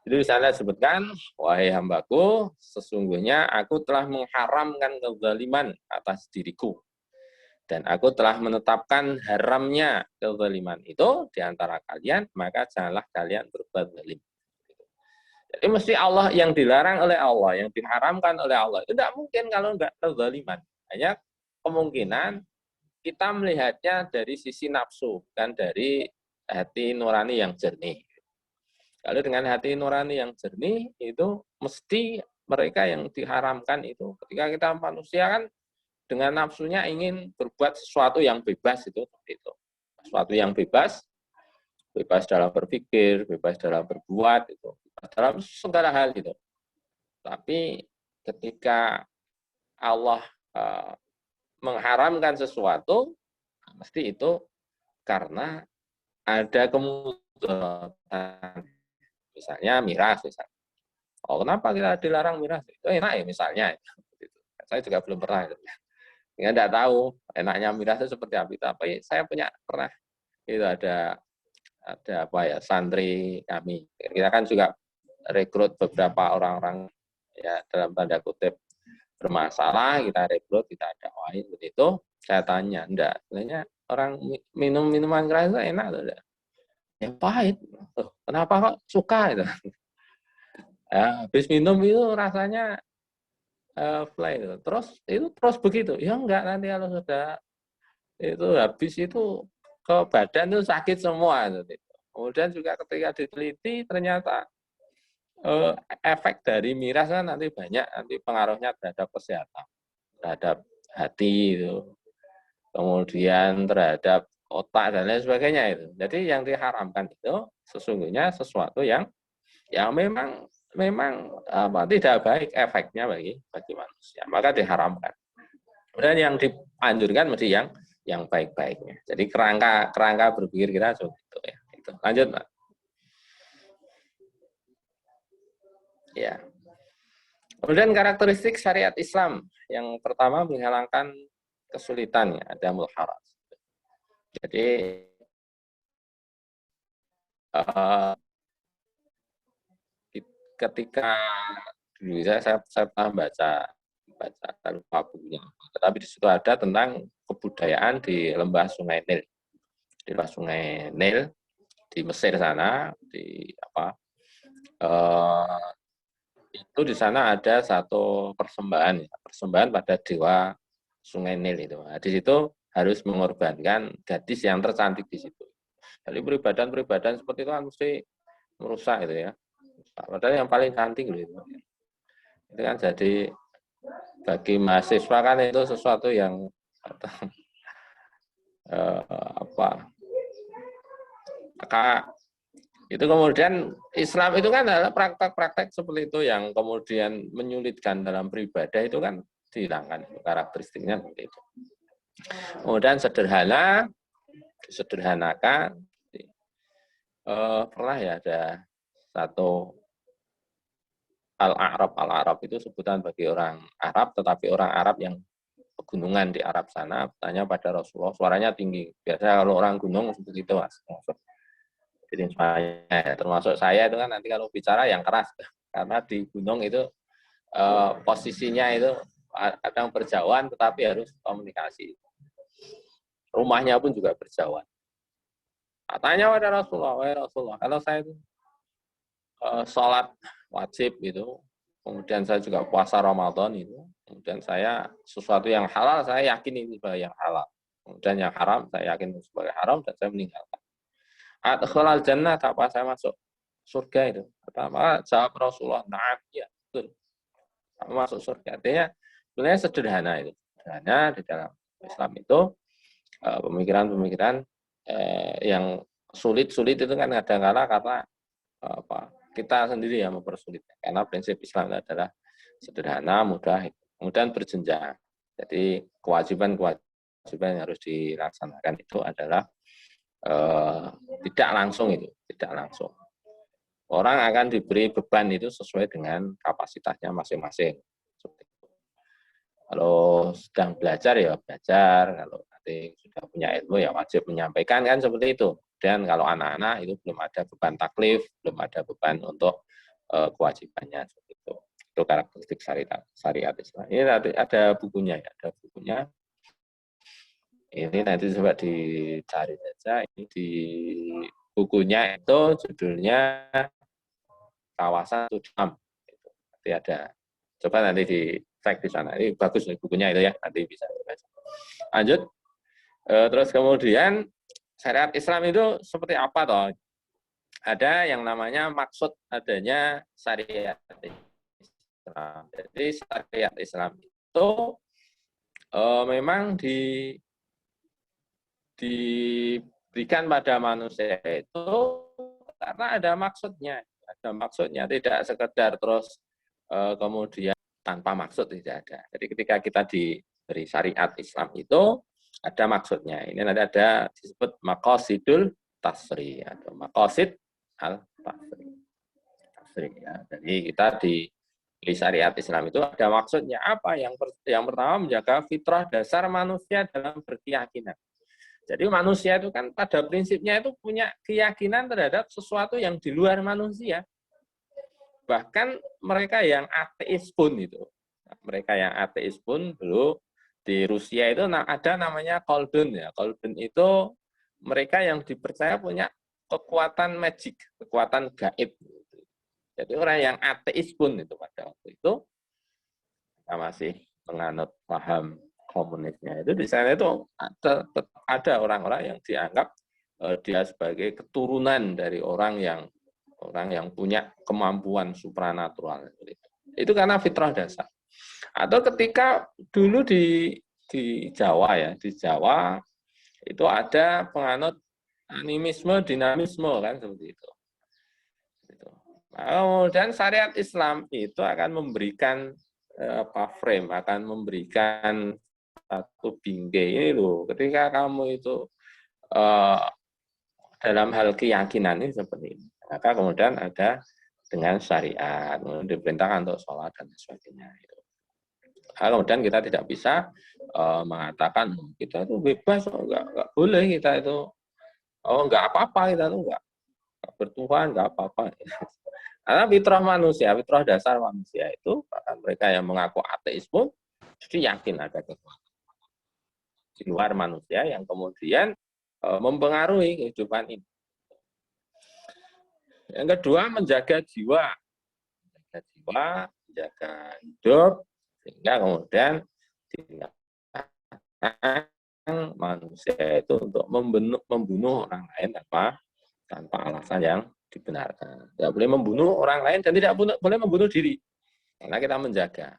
Itu di sana disebutkan, wahai hambaku, sesungguhnya aku telah mengharamkan kezaliman atas diriku. Dan aku telah menetapkan haramnya kezaliman itu di antara kalian, maka janganlah kalian berbuat zalim. Jadi mesti Allah yang dilarang oleh Allah, yang diharamkan oleh Allah. Itu tidak mungkin kalau enggak kezaliman. Hanya kemungkinan kita melihatnya dari sisi nafsu, bukan dari hati nurani yang jernih. Kalau dengan hati nurani yang jernih, itu mesti mereka yang diharamkan itu. Ketika kita manusia kan dengan nafsunya ingin berbuat sesuatu yang bebas itu. Sesuatu yang bebas dalam berpikir, bebas dalam berbuat, itu dalam segala hal itu. Tapi ketika Allah mengharamkan sesuatu, mesti itu karena ada kemudaratan. Misalnya miras, misalnya. Oh, kenapa kita dilarang miras? Itu enak ya misalnya. Saya juga belum pernah. Saya tidak tahu enaknya miras itu seperti apa. Tapi saya pernah itu ada apa ya, santri kami. Kita kan juga rekrut beberapa orang-orang ya dalam tanda kutip bermasalah, kita rekrut, kita dakwain begitu. Saya tanya, enggak, sebenarnya orang minum minuman keras itu enak atau enggak? Ya pahit. Kenapa kok suka itu? Ya, habis minum itu rasanya fly itu. Terus begitu. Ya enggak, nanti kalau sudah itu habis itu ke badan itu sakit semua gitu. Kemudian juga ketika diteliti ternyata efek dari miras kan nanti banyak, nanti pengaruhnya terhadap kesehatan, terhadap hati itu, kemudian terhadap otak dan lain sebagainya itu. Jadi yang diharamkan itu sesungguhnya sesuatu yang memang tidak baik efeknya bagi manusia, maka diharamkan. Kemudian yang dianjurkan mesti yang baik-baiknya. Jadi kerangka berpikir kita seperti itu ya. Itu. Lanjut, Pak. Ya. Kemudian karakteristik syariat Islam yang pertama menghilangkan kesulitan, ya, adamul haraj. Jadi ketika dulu saya pernah baca lupa bukunya, tetapi di situ ada tentang kebudayaan di lembah Sungai Nil. Di lembah Sungai Nil di Mesir sana, itu di sana ada satu persembahan pada dewa Sungai Nil itu. Nah, di situ harus mengorbankan gadis yang tercantik di situ. Jadi peribadahan seperti itu kan mesti merusak itu ya. Padahal yang paling cantik loh itu. Itu kan jadi bagi mahasiswa kan itu sesuatu yang maka itu kemudian Islam itu kan adalah praktek-praktek seperti itu yang kemudian menyulitkan dalam beribadah itu kan dihilangkan, karakteristiknya seperti itu. Kemudian sederhanakan. Pernah ya ada satu Al-Arab itu sebutan bagi orang Arab, tetapi orang Arab yang pegunungan di Arab sana bertanya pada Rasulullah, suaranya tinggi. Biasanya kalau orang gunung seperti itu, Mas. Jadi termasuk saya itu kan nanti kalau bicara yang keras. Karena di gunung itu posisinya itu kadang berjauhan tetapi harus komunikasi. Rumahnya pun juga berjauhan. Tanya pada Rasulullah, wahai Rasulullah, kalau saya itu sholat wajib itu, kemudian saya juga puasa Ramadan itu, kemudian saya sesuatu yang halal saya yakin itu sebagai yang halal, kemudian yang haram saya yakin itu sebagai haram dan saya meninggalkan. Adkhulal jannah, apa saya masuk surga itu? Pertama jawab Rasulullah, na'am, ya betul. Masuk surga. Artinya sebenarnya sederhana itu. Sederhana di dalam Islam itu pemikiran-pemikiran yang sulit-sulit itu kan kadang-kala karena kita sendiri yang mempersulit. Karena prinsip Islam adalah sederhana, mudah, kemudian berjenjang. Jadi kewajiban yang harus dilaksanakan itu adalah tidak langsung itu, tidak langsung. Orang akan diberi beban itu sesuai dengan kapasitasnya masing-masing. Kalau sedang belajar ya belajar, kalau nanti sudah punya ilmu ya wajib menyampaikan kan seperti itu. Dan kalau anak-anak itu belum ada beban taklif, belum ada beban untuk kewajibannya seperti itu. Itu karakteristik syariat Islam. Ini ada bukunya ya, ada bukunya. Ini nanti coba dicari saja. Ini di bukunya itu judulnya Kawasan Sudam. Nanti ada. Coba nanti dicek di sana. Ini bagus bukunya itu ya. Nanti bisa dibaca. Lanjut. Terus kemudian syariat Islam itu seperti apa toh? Ada yang namanya maksud adanya syariat Islam. Jadi syariat Islam itu memang diberikan pada manusia itu karena ada maksudnya. Ada maksudnya, tidak sekedar terus kemudian tanpa maksud, tidak ada. Jadi ketika kita diberi syariat Islam itu ada maksudnya. Ini nanti ada disebut maqasidul tasri atau maqasid al-tasri. Ya. Jadi kita di syariat Islam itu ada maksudnya apa? Yang pertama menjaga fitrah dasar manusia dalam berkeyakinan. Jadi manusia itu kan pada prinsipnya itu punya keyakinan terhadap sesuatu yang di luar manusia. Bahkan mereka yang ateis pun itu. Mereka yang ateis pun dulu di Rusia itu ada namanya koldun ya. Koldun itu mereka yang dipercaya punya kekuatan magic, kekuatan gaib. Jadi orang yang ateis pun itu pada waktu itu masih menganut paham komunisnya itu di sana itu ada orang-orang yang dianggap dia sebagai keturunan dari orang yang punya kemampuan supranatural. Itu karena fitrah dasar. Atau ketika dulu di Jawa ya, di Jawa itu ada penganut animisme, dinamisme kan seperti itu. Kemudian syariat Islam itu akan memberikan frame, akan memberikan satu bingkai ini loh. Ketika kamu itu dalam hal keyakinan ini seperti ini, maka kemudian ada dengan syariat, diperintahkan untuk sholat dan sebagainya. Kemudian kita tidak bisa mengatakan kita itu bebas, enggak boleh kita itu, enggak apa-apa kita itu enggak bertuhan, enggak apa-apa. Karena fitrah manusia, fitrah dasar manusia itu, bahkan mereka yang mengaku ateis pun jadi yakin ada kekuatan di luar manusia yang kemudian mempengaruhi kehidupan ini. Yang kedua, menjaga jiwa. Menjaga jiwa, menjaga hidup, sehingga kemudian manusia itu untuk membunuh orang lain tanpa alasan yang dibenarkan. Tidak boleh membunuh orang lain dan tidak boleh membunuh diri. Karena kita menjaga.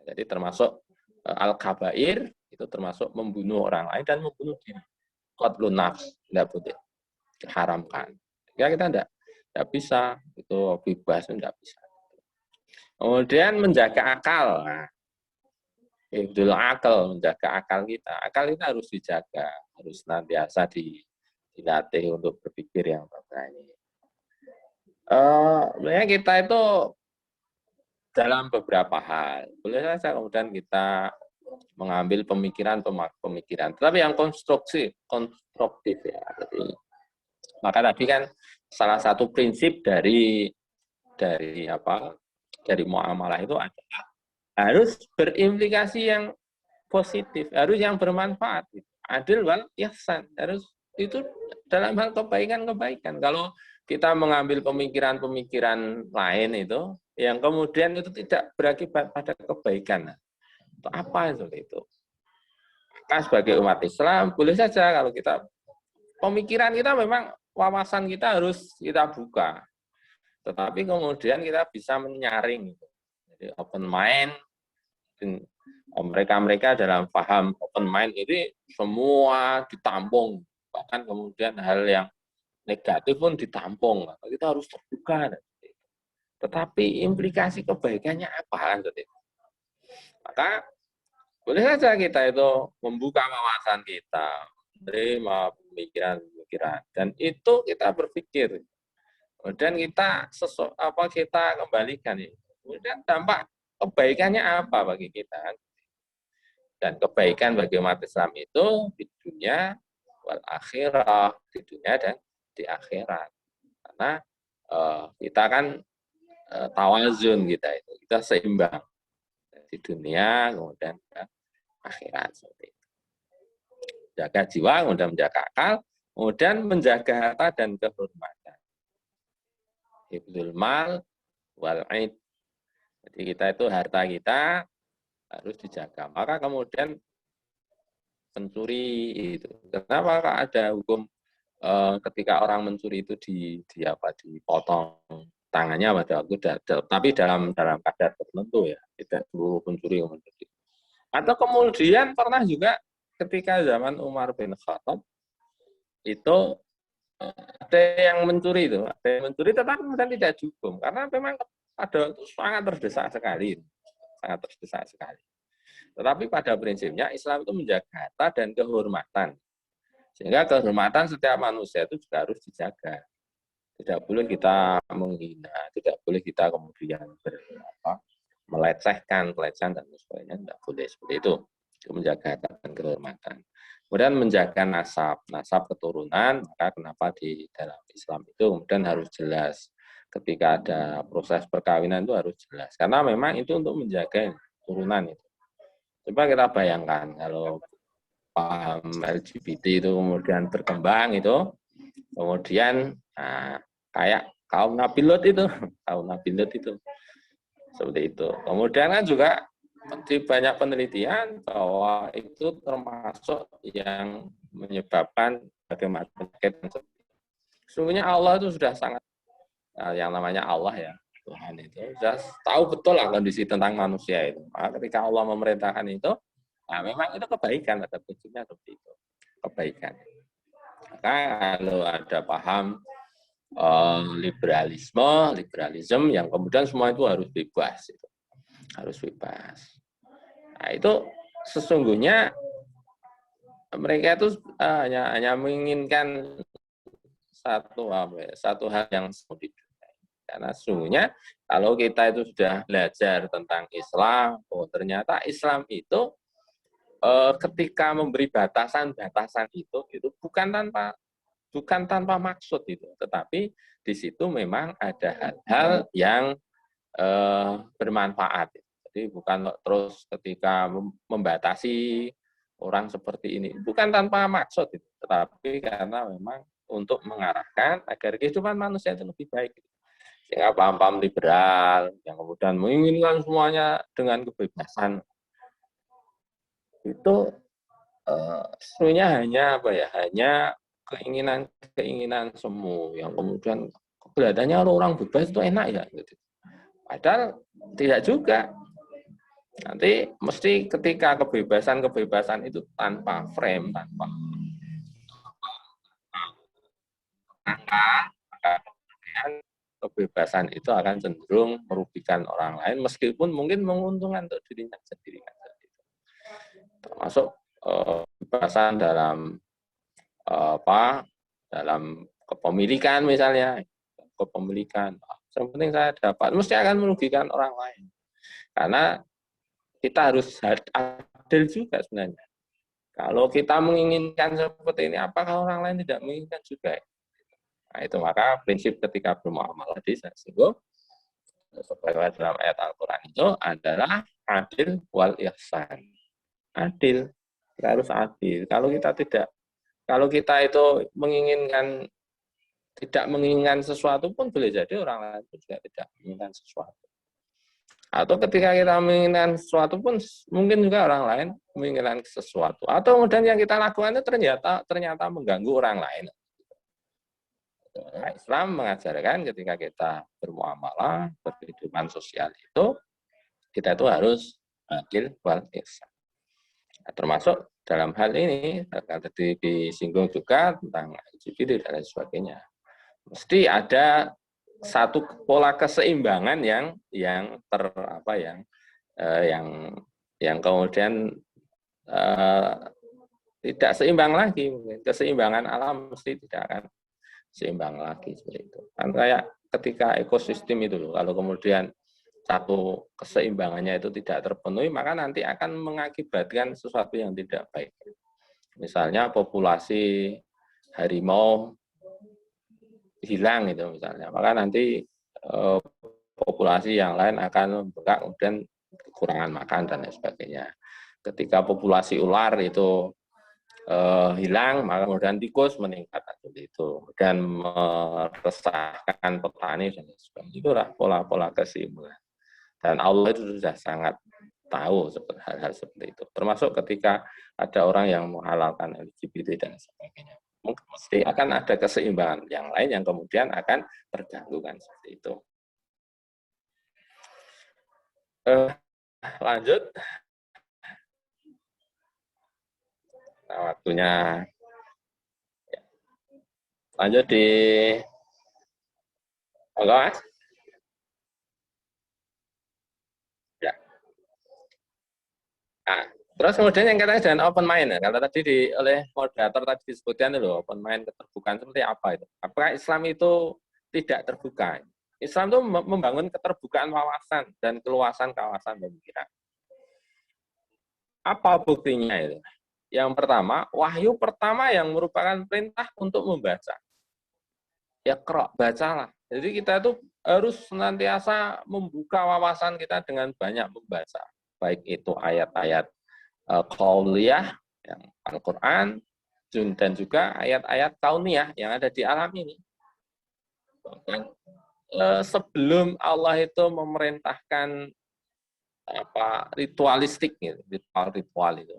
Jadi termasuk al-kabair, itu termasuk membunuh orang lain dan membunuh diri. Qatlun nafs, tidak boleh. Diharamkan. Ya kita tidak bisa, itu bebas, tidak bisa. Kemudian menjaga akal. Hifdzul akal, menjaga akal kita. Akal kita harus dijaga, harus senantiasa dilatih untuk berpikir yang berani. Sebenarnya kita itu dalam beberapa hal, boleh saja kemudian kita mengambil pemikiran, tetapi yang konstruktif ya. Jadi, maka tadi kan salah satu prinsip dari dari muamalah itu adalah harus berimplikasi yang positif, harus yang bermanfaat. Adil wal ihsan, harus itu dalam hal kebaikan-kebaikan. Kalau kita mengambil pemikiran-pemikiran lain itu, yang kemudian itu tidak berakibat pada kebaikan. Itu apa itu? Maka sebagai umat Islam, boleh saja kalau kita, pemikiran kita memang, wawasan kita harus kita buka. Tetapi kemudian kita bisa menyaring. Jadi open mind, mereka dalam paham open mind ini semua ditampung. Bahkan kemudian hal yang negatif pun ditampung. Kita harus terbuka. Tetapi implikasi kebaikannya apa? Kan? Maka boleh saja kita itu membuka wawasan kita, menerima pemikiran-pemikiran, dan itu kita berpikir. Kemudian kita kita kembalikan. Kemudian dampak kebaikannya apa bagi kita? Dan kebaikan bagi umat Islam itu di dunia wal akhirah, di dunia dan di akhirat. Karena kita kan tawazun kita seimbang di dunia kemudian akhirat seperti itu. Jaga jiwa, kemudian menjaga akal, kemudian menjaga harta dan kehormatan. Hifdzul mal wal aid. Jadi kita itu harta kita harus dijaga. Maka kemudian pencuri itu. Kenapa ada hukum ketika orang mencuri itu dipotong tangannya pada waktu tapi dalam kadar tertentu ya, tidak seluruh pencuri mencuri. Atau kemudian pernah juga ketika zaman Umar bin Khattab itu ada yang mencuri tetapi kemudian tidak dihukum karena memang pada waktu sangat terdesak sekali. Tetapi pada prinsipnya Islam itu menjaga harta dan kehormatan. Sehingga kehormatan setiap manusia itu juga harus dijaga. Tidak boleh kita menghina, tidak boleh kita kemudian melecehkan dan sebagainya, tidak boleh seperti itu. Menjaga harta dan kehormatan. Kemudian menjaga nasab keturunan, maka kenapa di dalam Islam itu kemudian harus jelas. Ketika ada proses perkawinan itu harus jelas. Karena memang itu untuk menjaga turunan itu. Coba kita bayangkan kalau paham LGBT itu kemudian berkembang itu, kemudian kayak kaum Nabi Lut itu seperti itu. Kemudian kan juga di banyak penelitian bahwa itu termasuk yang menyebabkan berbagai penyakit. Sesungguhnya Allah itu sudah sangat, yang namanya Allah ya, Tuhan itu sudah tahu betul lah kondisi tentang manusia itu. Maka ketika Allah memerintahkan itu, memang itu kebaikan, pada prinsipnya seperti itu, kebaikan. Maka kalau ada paham liberalisme yang kemudian semua itu harus bebas, Nah itu sesungguhnya mereka itu hanya menginginkan satu hal yang seperti itu. Karena sesungguhnya kalau kita itu sudah belajar tentang Islam, ternyata Islam itu ketika memberi batasan-batasan itu bukan tanpa maksud itu, tetapi di situ memang ada hal-hal yang bermanfaat. Jadi bukan terus ketika membatasi orang seperti ini, bukan tanpa maksud itu, tetapi karena memang untuk mengarahkan agar kehidupan manusia itu lebih baik. Sehingga paham-paham liberal yang kemudian menginginkan semuanya dengan kebebasan itu sebenarnya hanya keinginan semu yang kemudian kelihatannya orang bebas itu enak ya gitu. Padahal tidak juga. Nanti mesti ketika kebebasan itu tanpa frame, tanpa maka kemudian kebebasan itu akan cenderung merugikan orang lain meskipun mungkin menguntungkan untuk dirinya sendiri. Termasuk kebebasan dalam dalam kepemilikan misalnya, yang penting saya dapat, mesti akan merugikan orang lain. Karena kita harus adil juga sebenarnya. Kalau kita menginginkan seperti ini, apakah orang lain tidak menginginkan juga? Nah itu maka prinsip ketika bermuamalah disinggung sebagaimana dalam ayat Al-Quran itu adalah adil wal ihsan. Adil, kita harus adil. Kalau kita itu tidak menginginkan sesuatu pun boleh jadi orang lain pun juga tidak menginginkan sesuatu. Atau ketika kita menginginkan sesuatu pun mungkin juga orang lain menginginkan sesuatu. Atau kemudian yang kita lakukan itu ternyata mengganggu orang lain. Nah, Islam mengajarkan ketika kita bermuamalah, berkehidupan sosial itu, kita itu harus adil wal ihsan. Nah, termasuk dalam hal ini, tadi disinggung juga tentang LGBT dan lain sebagainya. Mesti ada satu pola keseimbangan yang kemudian tidak seimbang lagi. Keseimbangan alam mesti tidak akan seimbang lagi seperti itu. Kan kayak ketika ekosistem itu loh, kalau kemudian satu keseimbangannya itu tidak terpenuhi, maka nanti akan mengakibatkan sesuatu yang tidak baik. Misalnya populasi harimau hilang itu misalnya, maka nanti populasi yang lain akan membengkak, kemudian kekurangan makan dan lain sebagainya. Ketika populasi ular itu hilang, maka kemudian tikus meningkat seperti itu, dan meresahkan petani dan sebagainya. Itulah pola-pola keseimbangan. Dan Allah itu sudah sangat tahu hal-hal seperti itu. Termasuk ketika ada orang yang menghalalkan LGBT dan sebagainya. Mesti akan ada keseimbangan yang lain yang kemudian akan terganggu kan seperti itu. Lanjut. Nah, waktunya ya. Lanjut di Mas. Ya. Nah, terus kemudian yang katanya dengan open mind, ya. Kalau tadi oleh moderator tadi disebutkan itu open mind, keterbukaan seperti apa itu? Apakah Islam itu tidak terbuka? Islam itu membangun keterbukaan wawasan dan keluasan kawasan pemikiran. Apa buktinya itu? Yang pertama, wahyu pertama yang merupakan perintah untuk membaca. Iqra, bacalah. Jadi kita itu harus senantiasa membuka wawasan kita dengan banyak membaca. Baik itu ayat-ayat qauliyah, yang Al-Quran, dan juga ayat-ayat kauniyah yang ada di alam ini. Sebelum Allah itu memerintahkan ritualistik, gitu, ritual itu,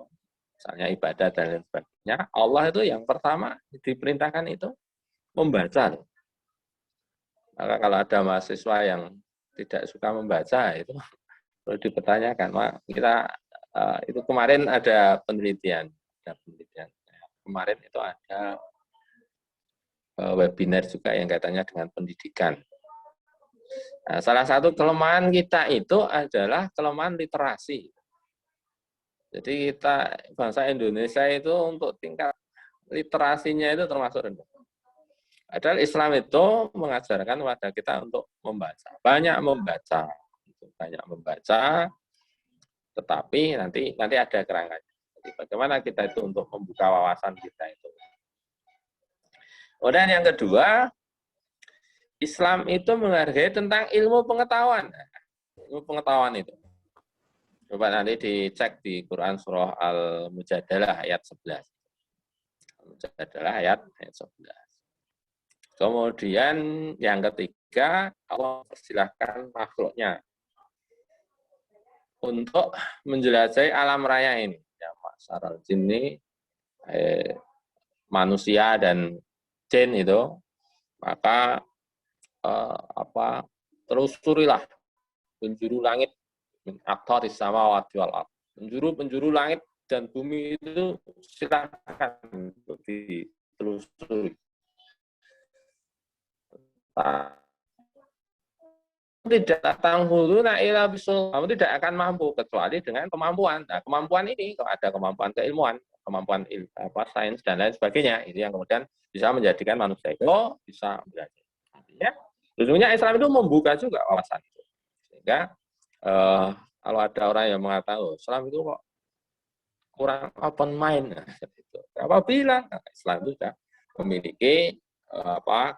misalnya ibadah dan lain sebagainya, Allah itu yang pertama diperintahkan itu membaca. Maka kalau ada mahasiswa yang tidak suka membaca, itu perlu dipertanyakan. Kita itu kemarin ada penelitian. Kemarin itu ada webinar juga yang katanya dengan pendidikan. Nah, salah satu kelemahan kita itu adalah kelemahan literasi. Jadi kita bangsa Indonesia itu untuk tingkat literasinya itu termasuk rendah. Padahal Islam itu mengajarkan kepada kita untuk membaca, banyak membaca, tetapi nanti ada kerangkanya. Jadi bagaimana kita itu untuk membuka wawasan kita itu. Kemudian yang kedua, Islam itu menghargai tentang ilmu pengetahuan. Ilmu pengetahuan itu. Coba nanti dicek di Quran surah Al-Mujadalah ayat 11. Al-Mujadalah ayat 11. Kemudian yang ketiga, Allah persilahkan makhluknya untuk menjelajahi alam raya ini. Ya, masyarakat jinni, manusia dan jin itu, maka telusurilah penjuru langit, aktaris samawati wal ardh. Penjuru langit dan bumi itu silakan ditelusuri. Tidak tanghuluna ila bisul, kamu tidak akan mampu kecuali dengan kemampuan. Nah, kemampuan ini kalau ada kemampuan keilmuan, kemampuan sains dan lain sebagainya, itu yang kemudian bisa menjadikan manusia itu bisa belajar. Artinya, sesungguhnya Islam itu membuka juga wawasan itu. Sehingga kalau ada orang yang mengatakan, Islam itu kok kurang open mind, itu. Apabila Islam itu sudah memiliki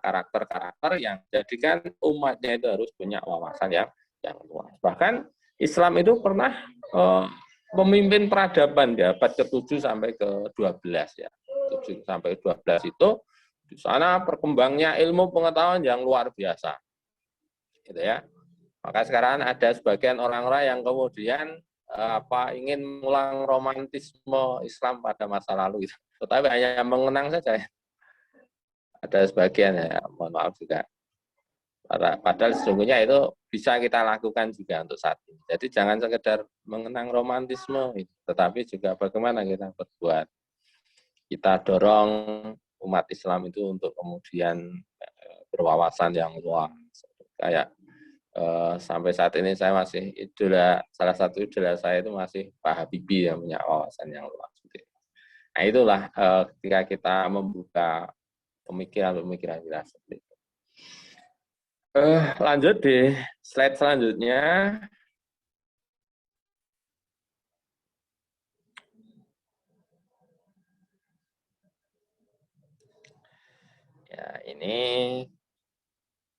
karakter-karakter yang jadikan umatnya itu harus punya wawasan yang yang luas. Bahkan Islam itu pernah memimpin peradaban di abad ke-7 sampai ke-12 ya. 7 sampai 12 itu di sana perkembangnya ilmu pengetahuan yang luar biasa. Gitu ya. Maka sekarang ada sebagian orang-orang yang kemudian ingin mengulang romantisme Islam pada masa lalu itu. Tetapi hanya mengenang saja. Ada sebagian ya, mohon maaf juga. Padahal sesungguhnya itu bisa kita lakukan juga untuk saat ini. Jadi jangan sekedar mengenang romantisme, tetapi juga bagaimana kita berbuat. Kita dorong umat Islam itu untuk kemudian berwawasan yang luas. Kayak sampai saat ini saya masih salah satu idola saya itu masih Pak Habibie yang punya wawasan yang luas. Nah itulah ketika kita membuka pemikiran-pemikiran kita seperti itu. Lanjut di slide selanjutnya. Ya, ini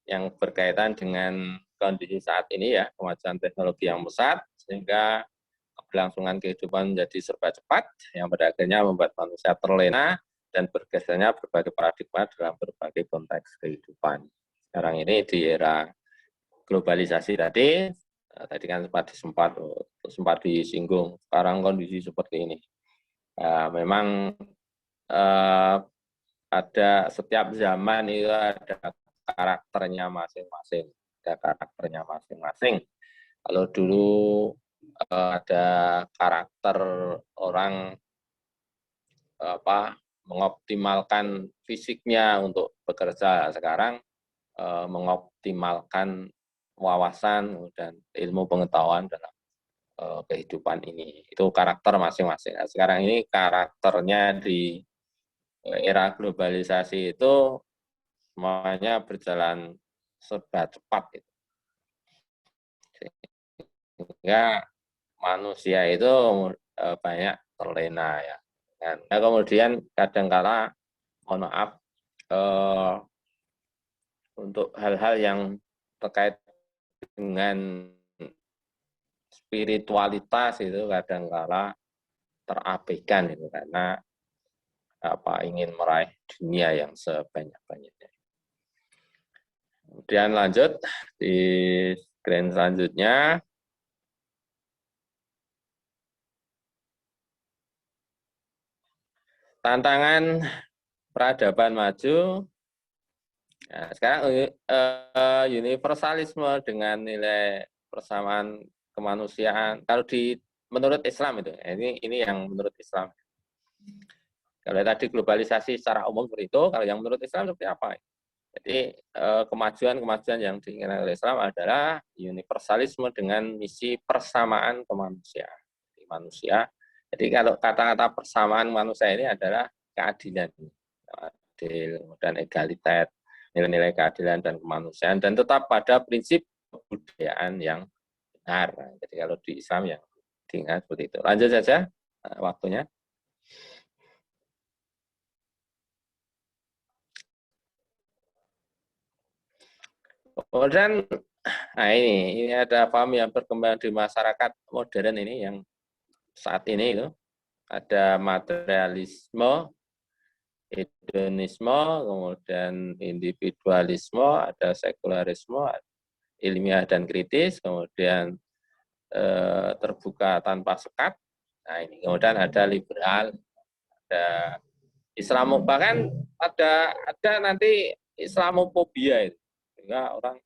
yang berkaitan dengan kondisi saat ini ya, kemajuan teknologi yang pesat, sehingga keberlangsungan kehidupan menjadi serba cepat, yang pada akhirnya membuat manusia terlena dan bergesernya berbagai paradigma dalam berbagai konteks kehidupan. Sekarang ini di era globalisasi tadi kan sempat disinggung, sekarang kondisi seperti ini. Memang ada setiap zaman itu ada karakternya masing-masing. Kalau dulu ada karakter orang mengoptimalkan fisiknya untuk bekerja, sekarang mengoptimalkan wawasan dan ilmu pengetahuan dalam kehidupan ini. Itu karakter masing-masing. Sekarang ini karakternya di era globalisasi itu semuanya berjalan serba cepat. Sehingga manusia itu banyak terlena ya. Dan kemudian kadangkala, mohon maaf, untuk hal-hal yang terkait dengan spiritualitas itu kadangkala terabaikan itu karena ingin meraih dunia yang sebanyak-banyaknya. Kemudian lanjut di screen selanjutnya. Tantangan peradaban maju. Nah, sekarang universalisme dengan nilai persamaan kemanusiaan. Kalau menurut Islam itu, ini yang menurut Islam. Kalau tadi globalisasi secara umum seperti itu, kalau yang menurut Islam seperti apa? Jadi kemajuan yang diinginkan oleh Islam adalah universalisme dengan misi persamaan kemanusiaan. Manusia. Jadi kalau kata-kata persamaan manusia ini adalah keadilan, adil dan egalitas, nilai-nilai keadilan dan kemanusiaan, dan tetap pada prinsip kebudayaan yang benar. Jadi kalau di Islam yang diingat seperti itu. Lanjut saja waktunya. Kemudian, ini ada paham yang berkembang di masyarakat modern ini yang saat ini itu ada materialisme, hedonisme, kemudian individualisme, ada sekularisme, ilmiah dan kritis, kemudian terbuka tanpa sekat. Nah ini kemudian ada liberal, ada Islam, bahkan ada nanti Islamofobia itu, sehingga orang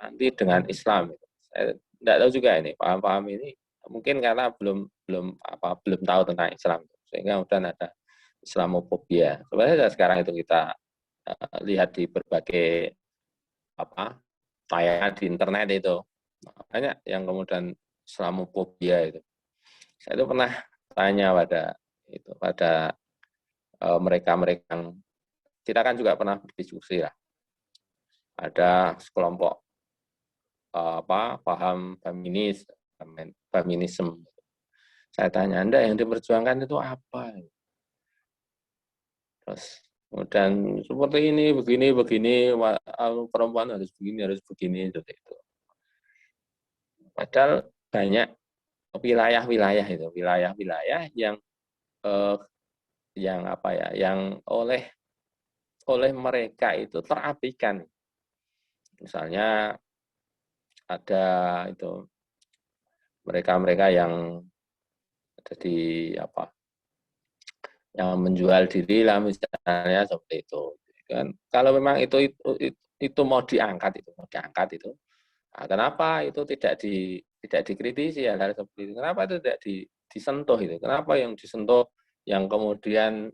anti dengan Islam. Saya tidak tahu juga ini paham-paham ini mungkin karena belum tahu tentang Islam, sehingga kemudian ada Islamofobia. Sebenarnya sekarang itu kita lihat di berbagai tayangan di internet itu banyak yang kemudian Islamofobia itu. Saya itu pernah tanya pada mereka yang kita kan juga pernah berdiskusi lah. Ada sekelompok paham feminisme. Saya tanya, Anda yang diperjuangkan itu apa? Terus kemudian seperti ini, begini, perempuan harus begini, seperti itu. Padahal banyak wilayah-wilayah itu, wilayah-wilayah yang apa ya, yang oleh mereka itu terabaikan. Misalnya ada itu mereka-mereka yang ada di apa, yang menjual diri lah misalnya seperti itu. Kan kalau memang itu mau diangkat itu, nah, kenapa itu tidak dikritisi hal seperti itu? Kenapa itu tidak disentuh itu? Kenapa yang disentuh yang kemudian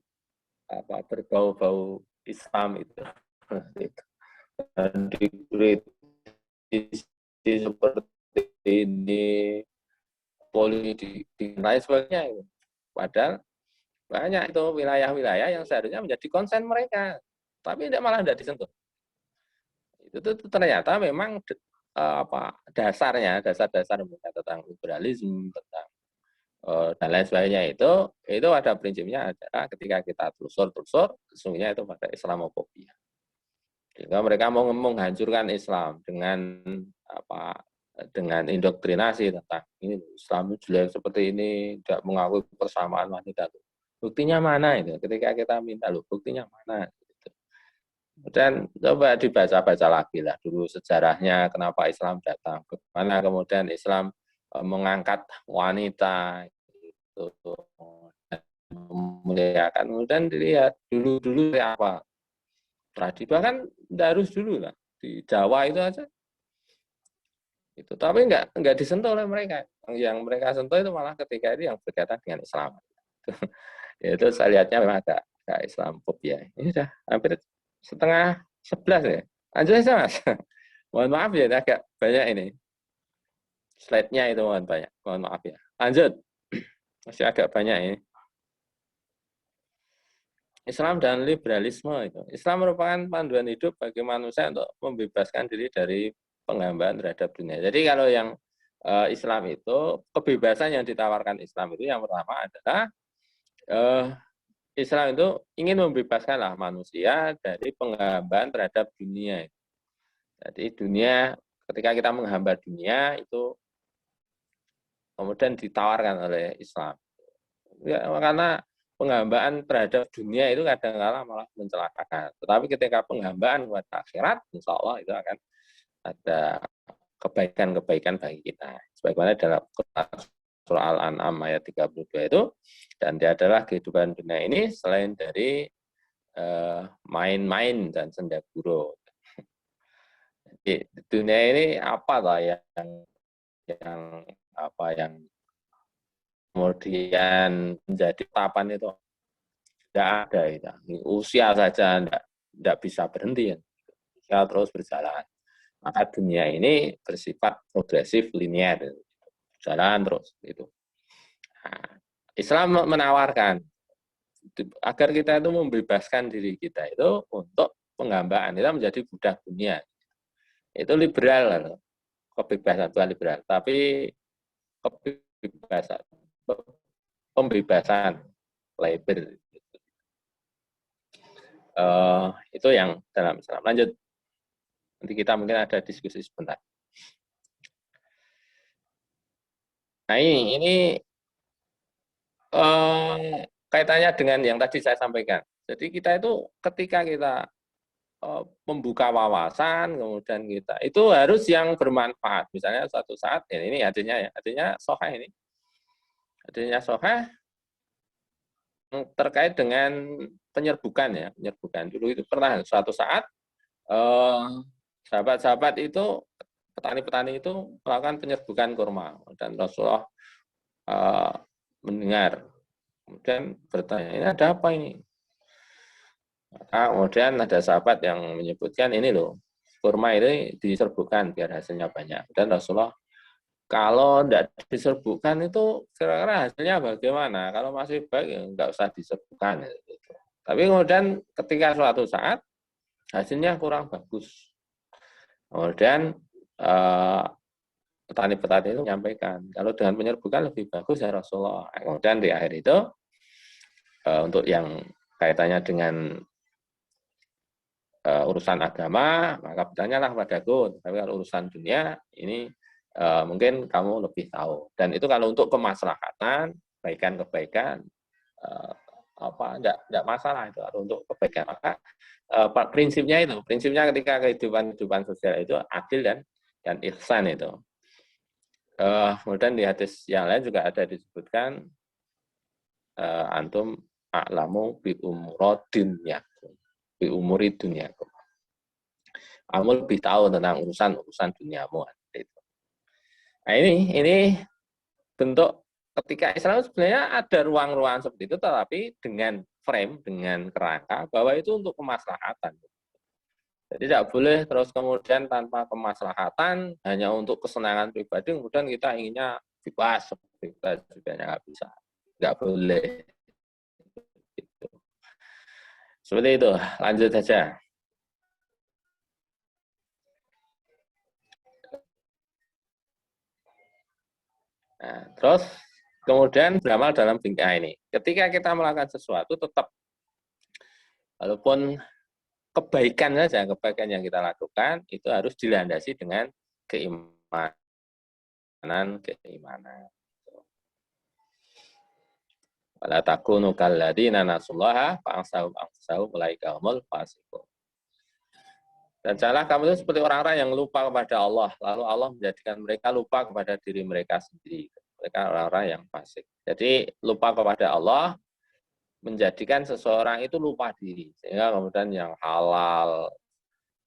apa berbau-bau Islam itu? Dan dikritisi seperti ini, politik dan lain sebagainya itu. Padahal banyak itu wilayah-wilayah yang seharusnya menjadi konsen mereka, tapi malah tidak disentuh. Itu ternyata memang dasar mereka tentang liberalisme, tentang dan lain sebagainya itu ada prinsipnya adalah ketika kita telusur sesungguhnya itu pada Islamofobia. Sehingga mereka mau menghancurkan Islam dengan indoktrinasi tentang ini Islam jelek seperti ini, tidak mengakui persamaan wanita. Buktinya mana itu? Ketika kita minta buktinya mana? Dan coba dibaca-baca lagi lah dulu sejarahnya kenapa Islam datang, bagaimana kemudian Islam mengangkat wanita itu memuliakan, kemudian dilihat dulu apa tradisi, bahkan harus dulu lah di Jawa itu aja itu, tapi nggak disentuh oleh mereka. Yang mereka sentuh itu malah ketika itu yang berkaitan dengan Islam. Itu saya lihatnya memang agak Islamofobia. Ini sudah hampir 10:30 ya. Lanjut aja Mas. Mohon maaf ya, agak banyak ini. Slide-nya itu mohon maaf ya. Lanjut. Masih agak banyak ini. Islam dan liberalisme itu. Islam merupakan panduan hidup bagi manusia untuk membebaskan diri dari penghambaan terhadap dunia. Jadi kalau yang Islam itu, kebebasan yang ditawarkan Islam itu yang pertama adalah Islam itu ingin membebaskanlah manusia dari penghambaan terhadap dunia. Jadi dunia, ketika kita menghamba dunia itu kemudian ditawarkan oleh Islam. Ya, karena penghambaan terhadap dunia itu kadang-kala malah mencelakakan. Tetapi ketika penghambaan kepada akhirat, insya Allah itu akan ada kebaikan-kebaikan bagi kita. Sebagaimana dalam surah Al-An'am ayat 32 itu, dan dia adalah kehidupan dunia ini selain dari main-main dan senda gurau. Jadi dunia ini apa lah yang kemudian menjadi tapan itu tidak ada itu. Usia saja tidak bisa berhenti, usia terus berjalan. Maka dunia ini bersifat progresif linear, jalan terus itu. Nah, Islam menawarkan agar kita itu membebaskan diri kita itu untuk penghambaan, kita menjadi budak dunia. Itu liberal, kebebasan bukan liberal, tapi pembebasan labor. Itu yang dalam Islam. Lanjut. Nanti kita mungkin ada diskusi sebentar. Nah ini kaitannya dengan yang tadi saya sampaikan. Jadi kita itu ketika kita membuka wawasan, kemudian kita itu harus yang bermanfaat. Misalnya suatu saat, ini artinya sohah ini. Artinya sohah terkait dengan penyerbukan ya. Penyerbukan dulu itu pernah suatu saat sahabat-sahabat itu, petani-petani itu melakukan penyerbukan kurma. Dan Rasulullah mendengar, kemudian bertanya, ini ada apa ini? Maka kemudian ada sahabat yang menyebutkan, ini loh, kurma ini diserbukan biar hasilnya banyak. Dan Rasulullah, kalau tidak diserbukan itu kira-kira hasilnya bagaimana? Kalau masih baik, ya nggak usah diserbukan. Gitu. Tapi kemudian ketika suatu saat, hasilnya kurang bagus. Kemudian petani-petani itu menyampaikan, kalau dengan penyerbukan lebih bagus ya Rasulullah. Kemudian di akhir itu, untuk yang kaitannya dengan urusan agama, maka bertanyalah padaku. Tapi kalau urusan dunia, ini Mungkin kamu lebih tahu. Dan itu kalau untuk kemaslahatan, kebaikan-kebaikan, enggak masalah itu kalau untuk kebaikan. Maka prinsipnya ketika kehidupan sosial itu adil dan ihsan itu. Kemudian di hadis yang lain juga ada disebutkan antum a'lamu bi umuri dunyakum. Kamu lebih tahu tentang urusan duniamu. Nah, ini bentuk ketika Islam sebenarnya ada ruang-ruang seperti itu, tetapi dengan frame, dengan kerangka bahwa itu untuk kemaslahatan. Jadi tidak boleh terus kemudian tanpa kemaslahatan, hanya untuk kesenangan pribadi, kemudian kita inginnya bebas juga nggak bisa. Nggak boleh. Seperti itu, lanjut saja. Nah, terus kemudian beramal dalam bingkai ini. Ketika kita melakukan sesuatu, tetap walaupun kebaikan saja, kebaikan yang kita lakukan itu harus dilandasi dengan keimanan. Wala takunu kalladzina nasullaha fa'ansahum ulaika humul fasiqun. Dan janganlah kamu itu seperti orang-orang yang lupa kepada Allah, lalu Allah menjadikan mereka lupa kepada diri mereka sendiri. Mereka orang-orang yang fasik. Jadi lupa kepada Allah menjadikan seseorang itu lupa diri, sehingga kemudian yang halal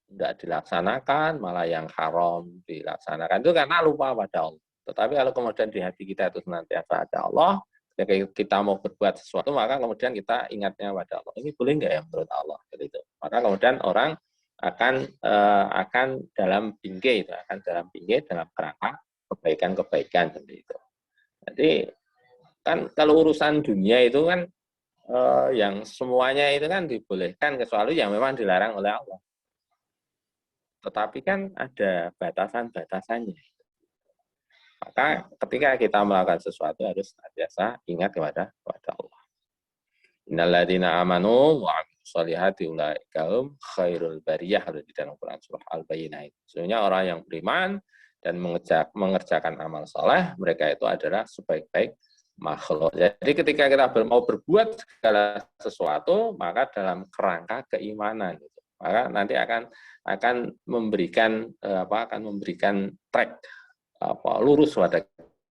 tidak dilaksanakan, malah yang haram dilaksanakan. Itu karena lupa pada Allah. Tetapi kalau kemudian di hati kita itu senantiasa ada Allah, ketika kita mau berbuat sesuatu, maka kemudian kita ingatnya pada Allah. Ini boleh nggak ya menurut Allah? Gitu. Maka kemudian orang akan dalam bingkai dalam kerangka kebaikan seperti itu. Jadi kan kalau urusan dunia itu kan yang semuanya itu kan dibolehkan kecuali yang memang dilarang oleh Allah. Tetapi kan ada batasan-batasannya. Maka ketika kita melakukan sesuatu harus biasa ingat kepada Allah. Innalladzina amanu wa sholihati ulaika hum khairul bariyah, ada di dalam Quran surah Al-Bayyinah. Sesungguhnya orang yang beriman dan mengerjakan amal soleh, mereka itu adalah sebaik-baik makhluk. Jadi ketika kita mau berbuat segala sesuatu, maka dalam kerangka keimanan gitu. Maka nanti akan memberikan track lurus pada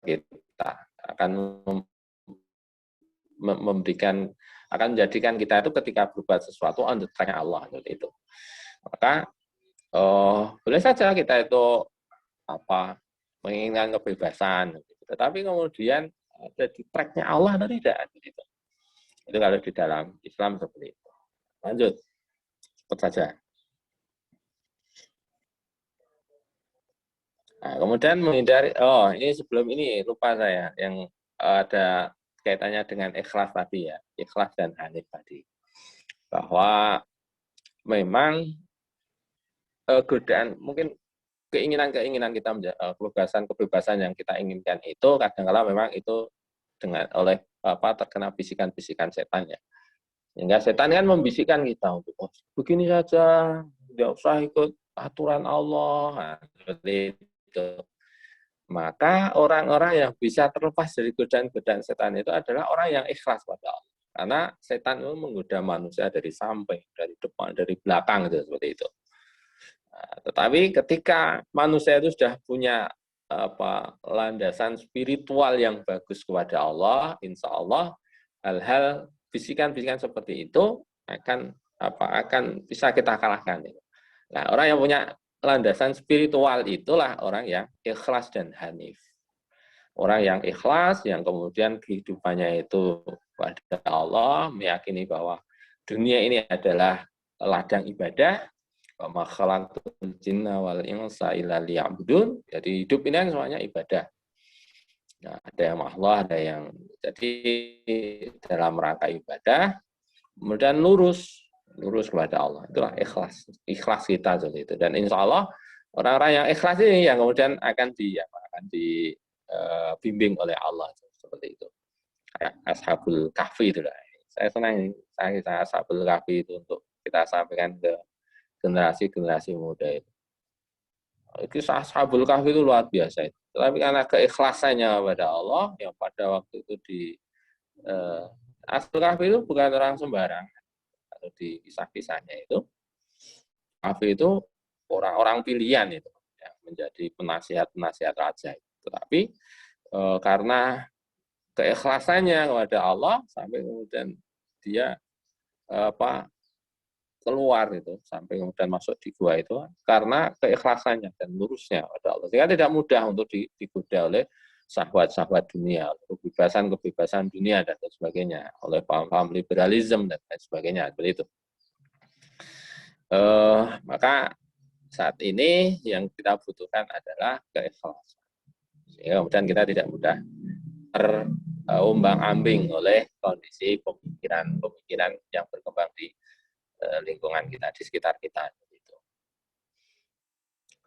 kita, akan menjadikan kita itu ketika berbuat sesuatu on the track Allah gitu itu. Maka boleh saja kita itu menginginkan kebebasan, tetapi kemudian ada di tracknya Allah atau tidak gitu. Itu kalau di dalam Islam seperti itu. Lanjut, cepat saja. Nah, kemudian menghindari, ini sebelum ini lupa saya yang ada kaitannya dengan ikhlas tadi ya, ikhlas dan hanif tadi. Bahwa memang godaan, mungkin keinginan kita kebebasan yang kita inginkan itu kadang-kala memang itu terkena bisikan-bisikan setan ya. Sehingga setan kan membisikkan kita untuk begini saja, tidak usah ikut aturan Allah. Nah, seperti itu. Maka orang-orang yang bisa terlepas dari godaan-godaan setan itu adalah orang yang ikhlas pada Allah. Karena setan itu menggoda manusia dari samping, dari depan, dari belakang gitu, seperti itu. Nah, tetapi ketika manusia itu sudah punya landasan spiritual yang bagus kepada Allah, insya Allah hal-hal bisikan-bisikan seperti itu akan bisa kita kalahkan. Nah, orang yang punya landasan spiritual itulah orang yang ikhlas dan hanif. Orang yang ikhlas, yang kemudian kehidupannya itu pada Allah, meyakini bahwa dunia ini adalah ladang ibadah, wa ma khalaqtul jinna wal insa illa liya'budun. Jadi hidup ini kan semuanya ibadah. Nah, ada yang Allah, ada yang jadi dalam rangka ibadah, kemudian lurus kepada Allah. Itulah ikhlas kita seperti itu. Dan insya Allah orang-orang yang ikhlas ini yang kemudian akan dibimbing oleh Allah seperti itu. Kayak Ashabul Kahfi itu lah. Saya senang Ashabul Kahfi itu untuk kita sampaikan ke generasi muda itu. Kisah Ashabul Kahfi itu luar biasa itu. Tapi karena keikhlasannya kepada Allah, yang pada waktu itu Ashabul Kahfi itu bukan orang sembarangan. Kalau di kisah-kisahnya itu, Kahfi itu orang-orang pilihan itu, yang menjadi penasihat-penasihat raja. Tetapi karena keikhlasannya kepada Allah, sampai kemudian dia keluar itu, sampai kemudian masuk di gua itu karena keikhlasannya dan lurusnya pada Allah. Sehingga tidak mudah untuk digoda oleh syahwat-syahwat dunia, kebebasan-kebebasan dunia dan sebagainya, oleh paham-paham liberalisme dan lain sebagainya, seperti itu. Maka saat ini yang kita butuhkan adalah keikhlasan. Sehingga kemudian kita tidak mudah terombang-ambing oleh kondisi pemikiran yang berkembang di lingkungan kita, di sekitar kita.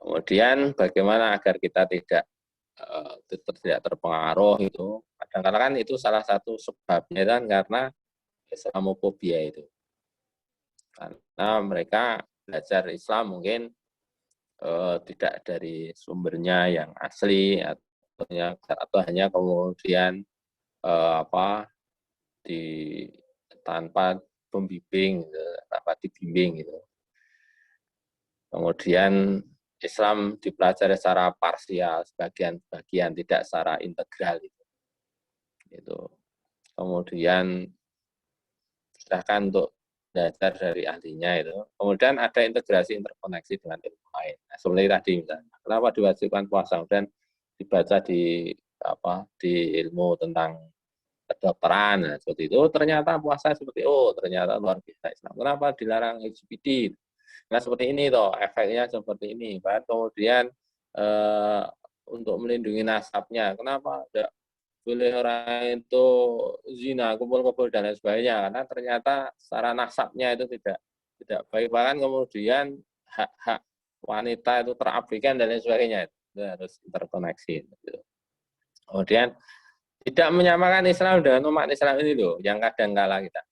Kemudian bagaimana agar kita tidak terpengaruh itu, kadang-kadang kan itu salah satu sebabnya kan karena Islamofobia itu. Karena mereka belajar Islam mungkin tidak dari sumbernya yang asli atau hanya kemudian tanpa pembimbing, tanpa dibimbing gitu. Kemudian Islam dipelajari secara parsial, sebagian tidak secara integral itu. Kemudian silahkan untuk belajar dari ahlinya itu. Kemudian ada integrasi interkoneksi dengan ilmu lain. Nah, seperti tadi misalnya, kenapa diwajibkan puasa? Kemudian dibaca di ilmu tentang kedokteran, nah, seperti itu. Ternyata puasa seperti ternyata luar biasa Islam. Kenapa dilarang LGBT? Nah seperti ini toh, efeknya seperti ini. Bahkan kemudian untuk melindungi nasabnya, kenapa tidak boleh orang itu zina, kumpul-kumpul dan lain sebagainya? Karena ternyata secara nasabnya itu tidak baik. Bahkan kemudian hak-hak wanita itu terabaikan dan lain sebagainya. Itu harus interkoneksi. Kemudian tidak menyamakan Islam dengan umat Islam ini loh, yang kadang-kala kita.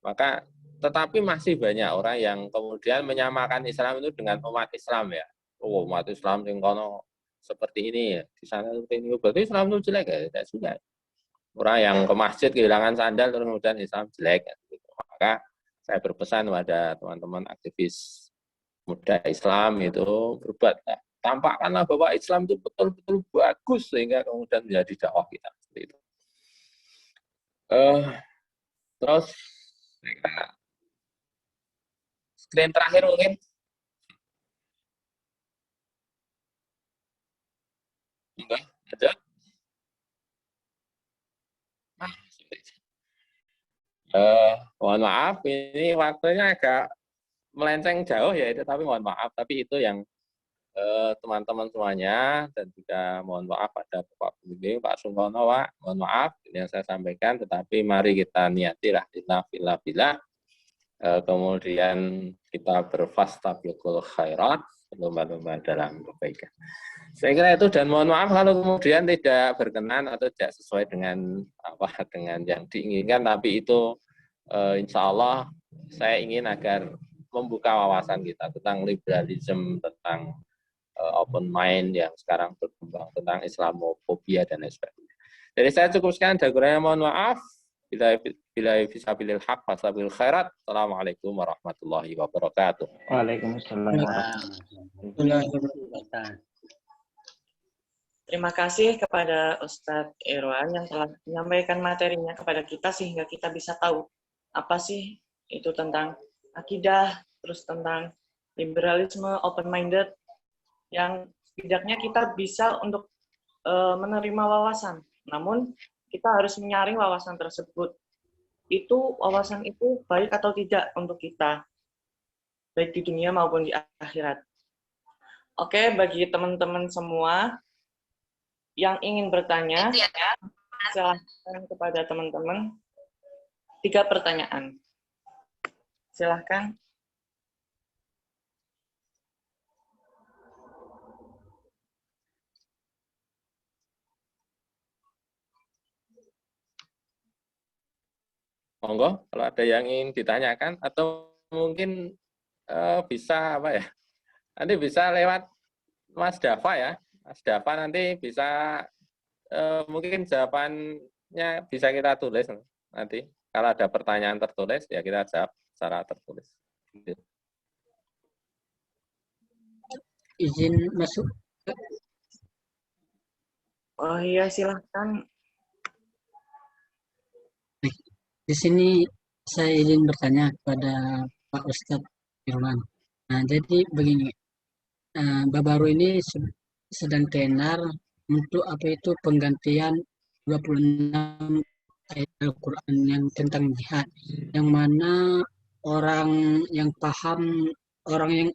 Maka tetapi masih banyak orang yang kemudian menyamakan Islam itu dengan umat Islam ya. Umat Islam yang kono seperti ini ya, di sana seperti ini. Berarti Islam itu jelek ya, tidak suka. Orang yang ke masjid kehilangan sandal terus kemudian Islam jelek. Maka saya berpesan kepada teman-teman aktivis muda Islam itu berbuatlah. Tampakkanlah bahwa Islam itu betul-betul bagus sehingga kemudian menjadi dakwah kita. Itu. Terus screen terakhir mungkin. Enggak, ada. Mohon maaf, ini waktunya agak melenceng jauh ya itu, tapi mohon maaf. Tapi itu yang teman-teman semuanya, dan juga mohon maaf pada Bapak Pembimbing, Pak Sungkono, Pak, mohon maaf ini yang saya sampaikan, tetapi mari kita niatilah bila kemudian kita berfastabiqul khairat, berlomba-lomba dalam kebaikan. Saya kira itu, dan mohon maaf kalau kemudian tidak berkenan atau tidak sesuai dengan dengan yang diinginkan, tapi itu insya Allah saya ingin agar membuka wawasan kita tentang liberalisme, tentang open mind yang sekarang berkembang, tentang Islamofobia dan lain sebagainya. Jadi saya cukupkan, jagoannya mohon maaf. Bila fisabilil haq fasabil khairat. Assalamualaikum warahmatullahi wabarakatuh. Waalaikumsalam warahmatullahi wabarakatuh. Terima kasih kepada Ustadz Irwan yang telah menyampaikan materinya kepada kita sehingga kita bisa tahu apa sih itu tentang akidah, terus tentang liberalisme, open-minded, yang setidaknya kita bisa untuk menerima wawasan. Namun, kita harus menyaring wawasan tersebut. Wawasan itu baik atau tidak untuk kita, baik di dunia maupun di akhirat. Oke, bagi teman-teman semua yang ingin bertanya, silahkan kepada teman-teman 3 pertanyaan. Silahkan. Monggo, kalau ada yang ingin ditanyakan atau mungkin bisa nanti bisa lewat Mas Dava ya. Mas Dava nanti bisa mungkin jawabannya bisa kita tulis nanti. Kalau ada pertanyaan tertulis ya kita jawab secara tertulis. Izin masuk. Oh iya, silahkan. Di sini saya izin bertanya kepada Pak Ustadz Firman. Nah, jadi begini, baru ini sedang tenar untuk apa itu penggantian 26 ayat Al-Quran yang tentang jihad, yang mana orang yang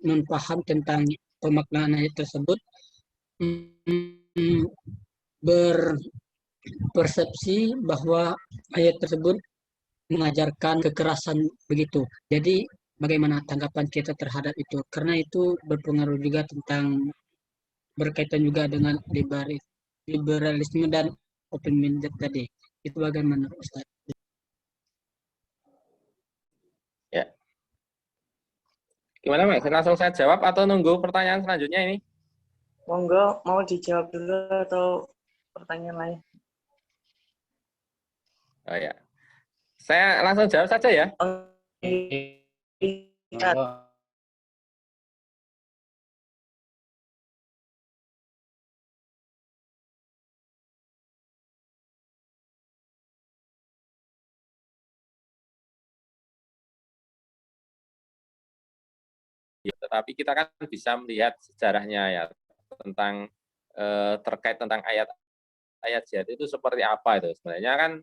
non paham tentang pemaknaan ayat tersebut berpersepsi bahwa ayat tersebut mengajarkan kekerasan begitu. Jadi bagaimana tanggapan kita terhadap itu? Karena itu berpengaruh juga berkaitan juga dengan liberalisme dan open minded tadi. Itu bagaimana, Ustaz? Ya. Gimana, Mas? Langsung saya jawab atau nunggu pertanyaan selanjutnya ini? Monggo, mau dijawab dulu atau pertanyaan lain? Oh ya. Saya langsung jawab saja ya. Ya, tetapi kita kan bisa melihat sejarahnya ya tentang terkait tentang ayat jihad itu seperti apa itu. Sebenarnya kan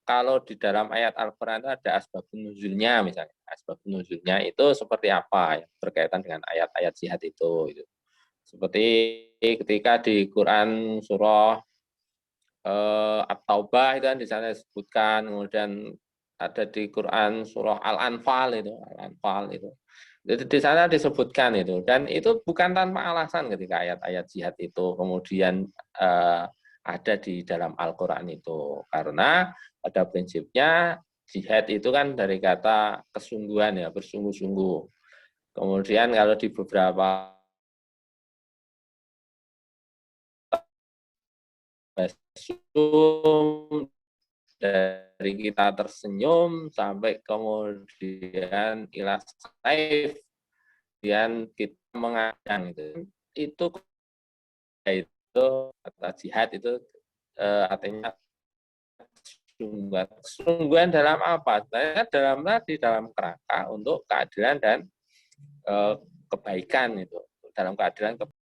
kalau di dalam ayat Al-Quran itu ada asbabun nuzulnya misalnya. Asbabun nuzulnya itu seperti apa yang berkaitan dengan ayat-ayat jihad itu. Seperti ketika di Quran surah At-Taubah itu kan di sana disebutkan, kemudian ada di Quran surah Al-Anfal itu, di sana disebutkan itu, dan itu bukan tanpa alasan ketika ayat-ayat jihad itu kemudian ada di dalam Al-Quran itu, karena pada prinsipnya jihad itu kan dari kata kesungguhan ya, bersungguh-sungguh. Kemudian kalau di beberapa dari kita tersenyum sampai kemudian ilah saif, kemudian kita mengadang itu kata jihad itu artinya sungguhan dalam apa? Dalam kerangka untuk keadilan dan kebaikan itu, dalam keadilan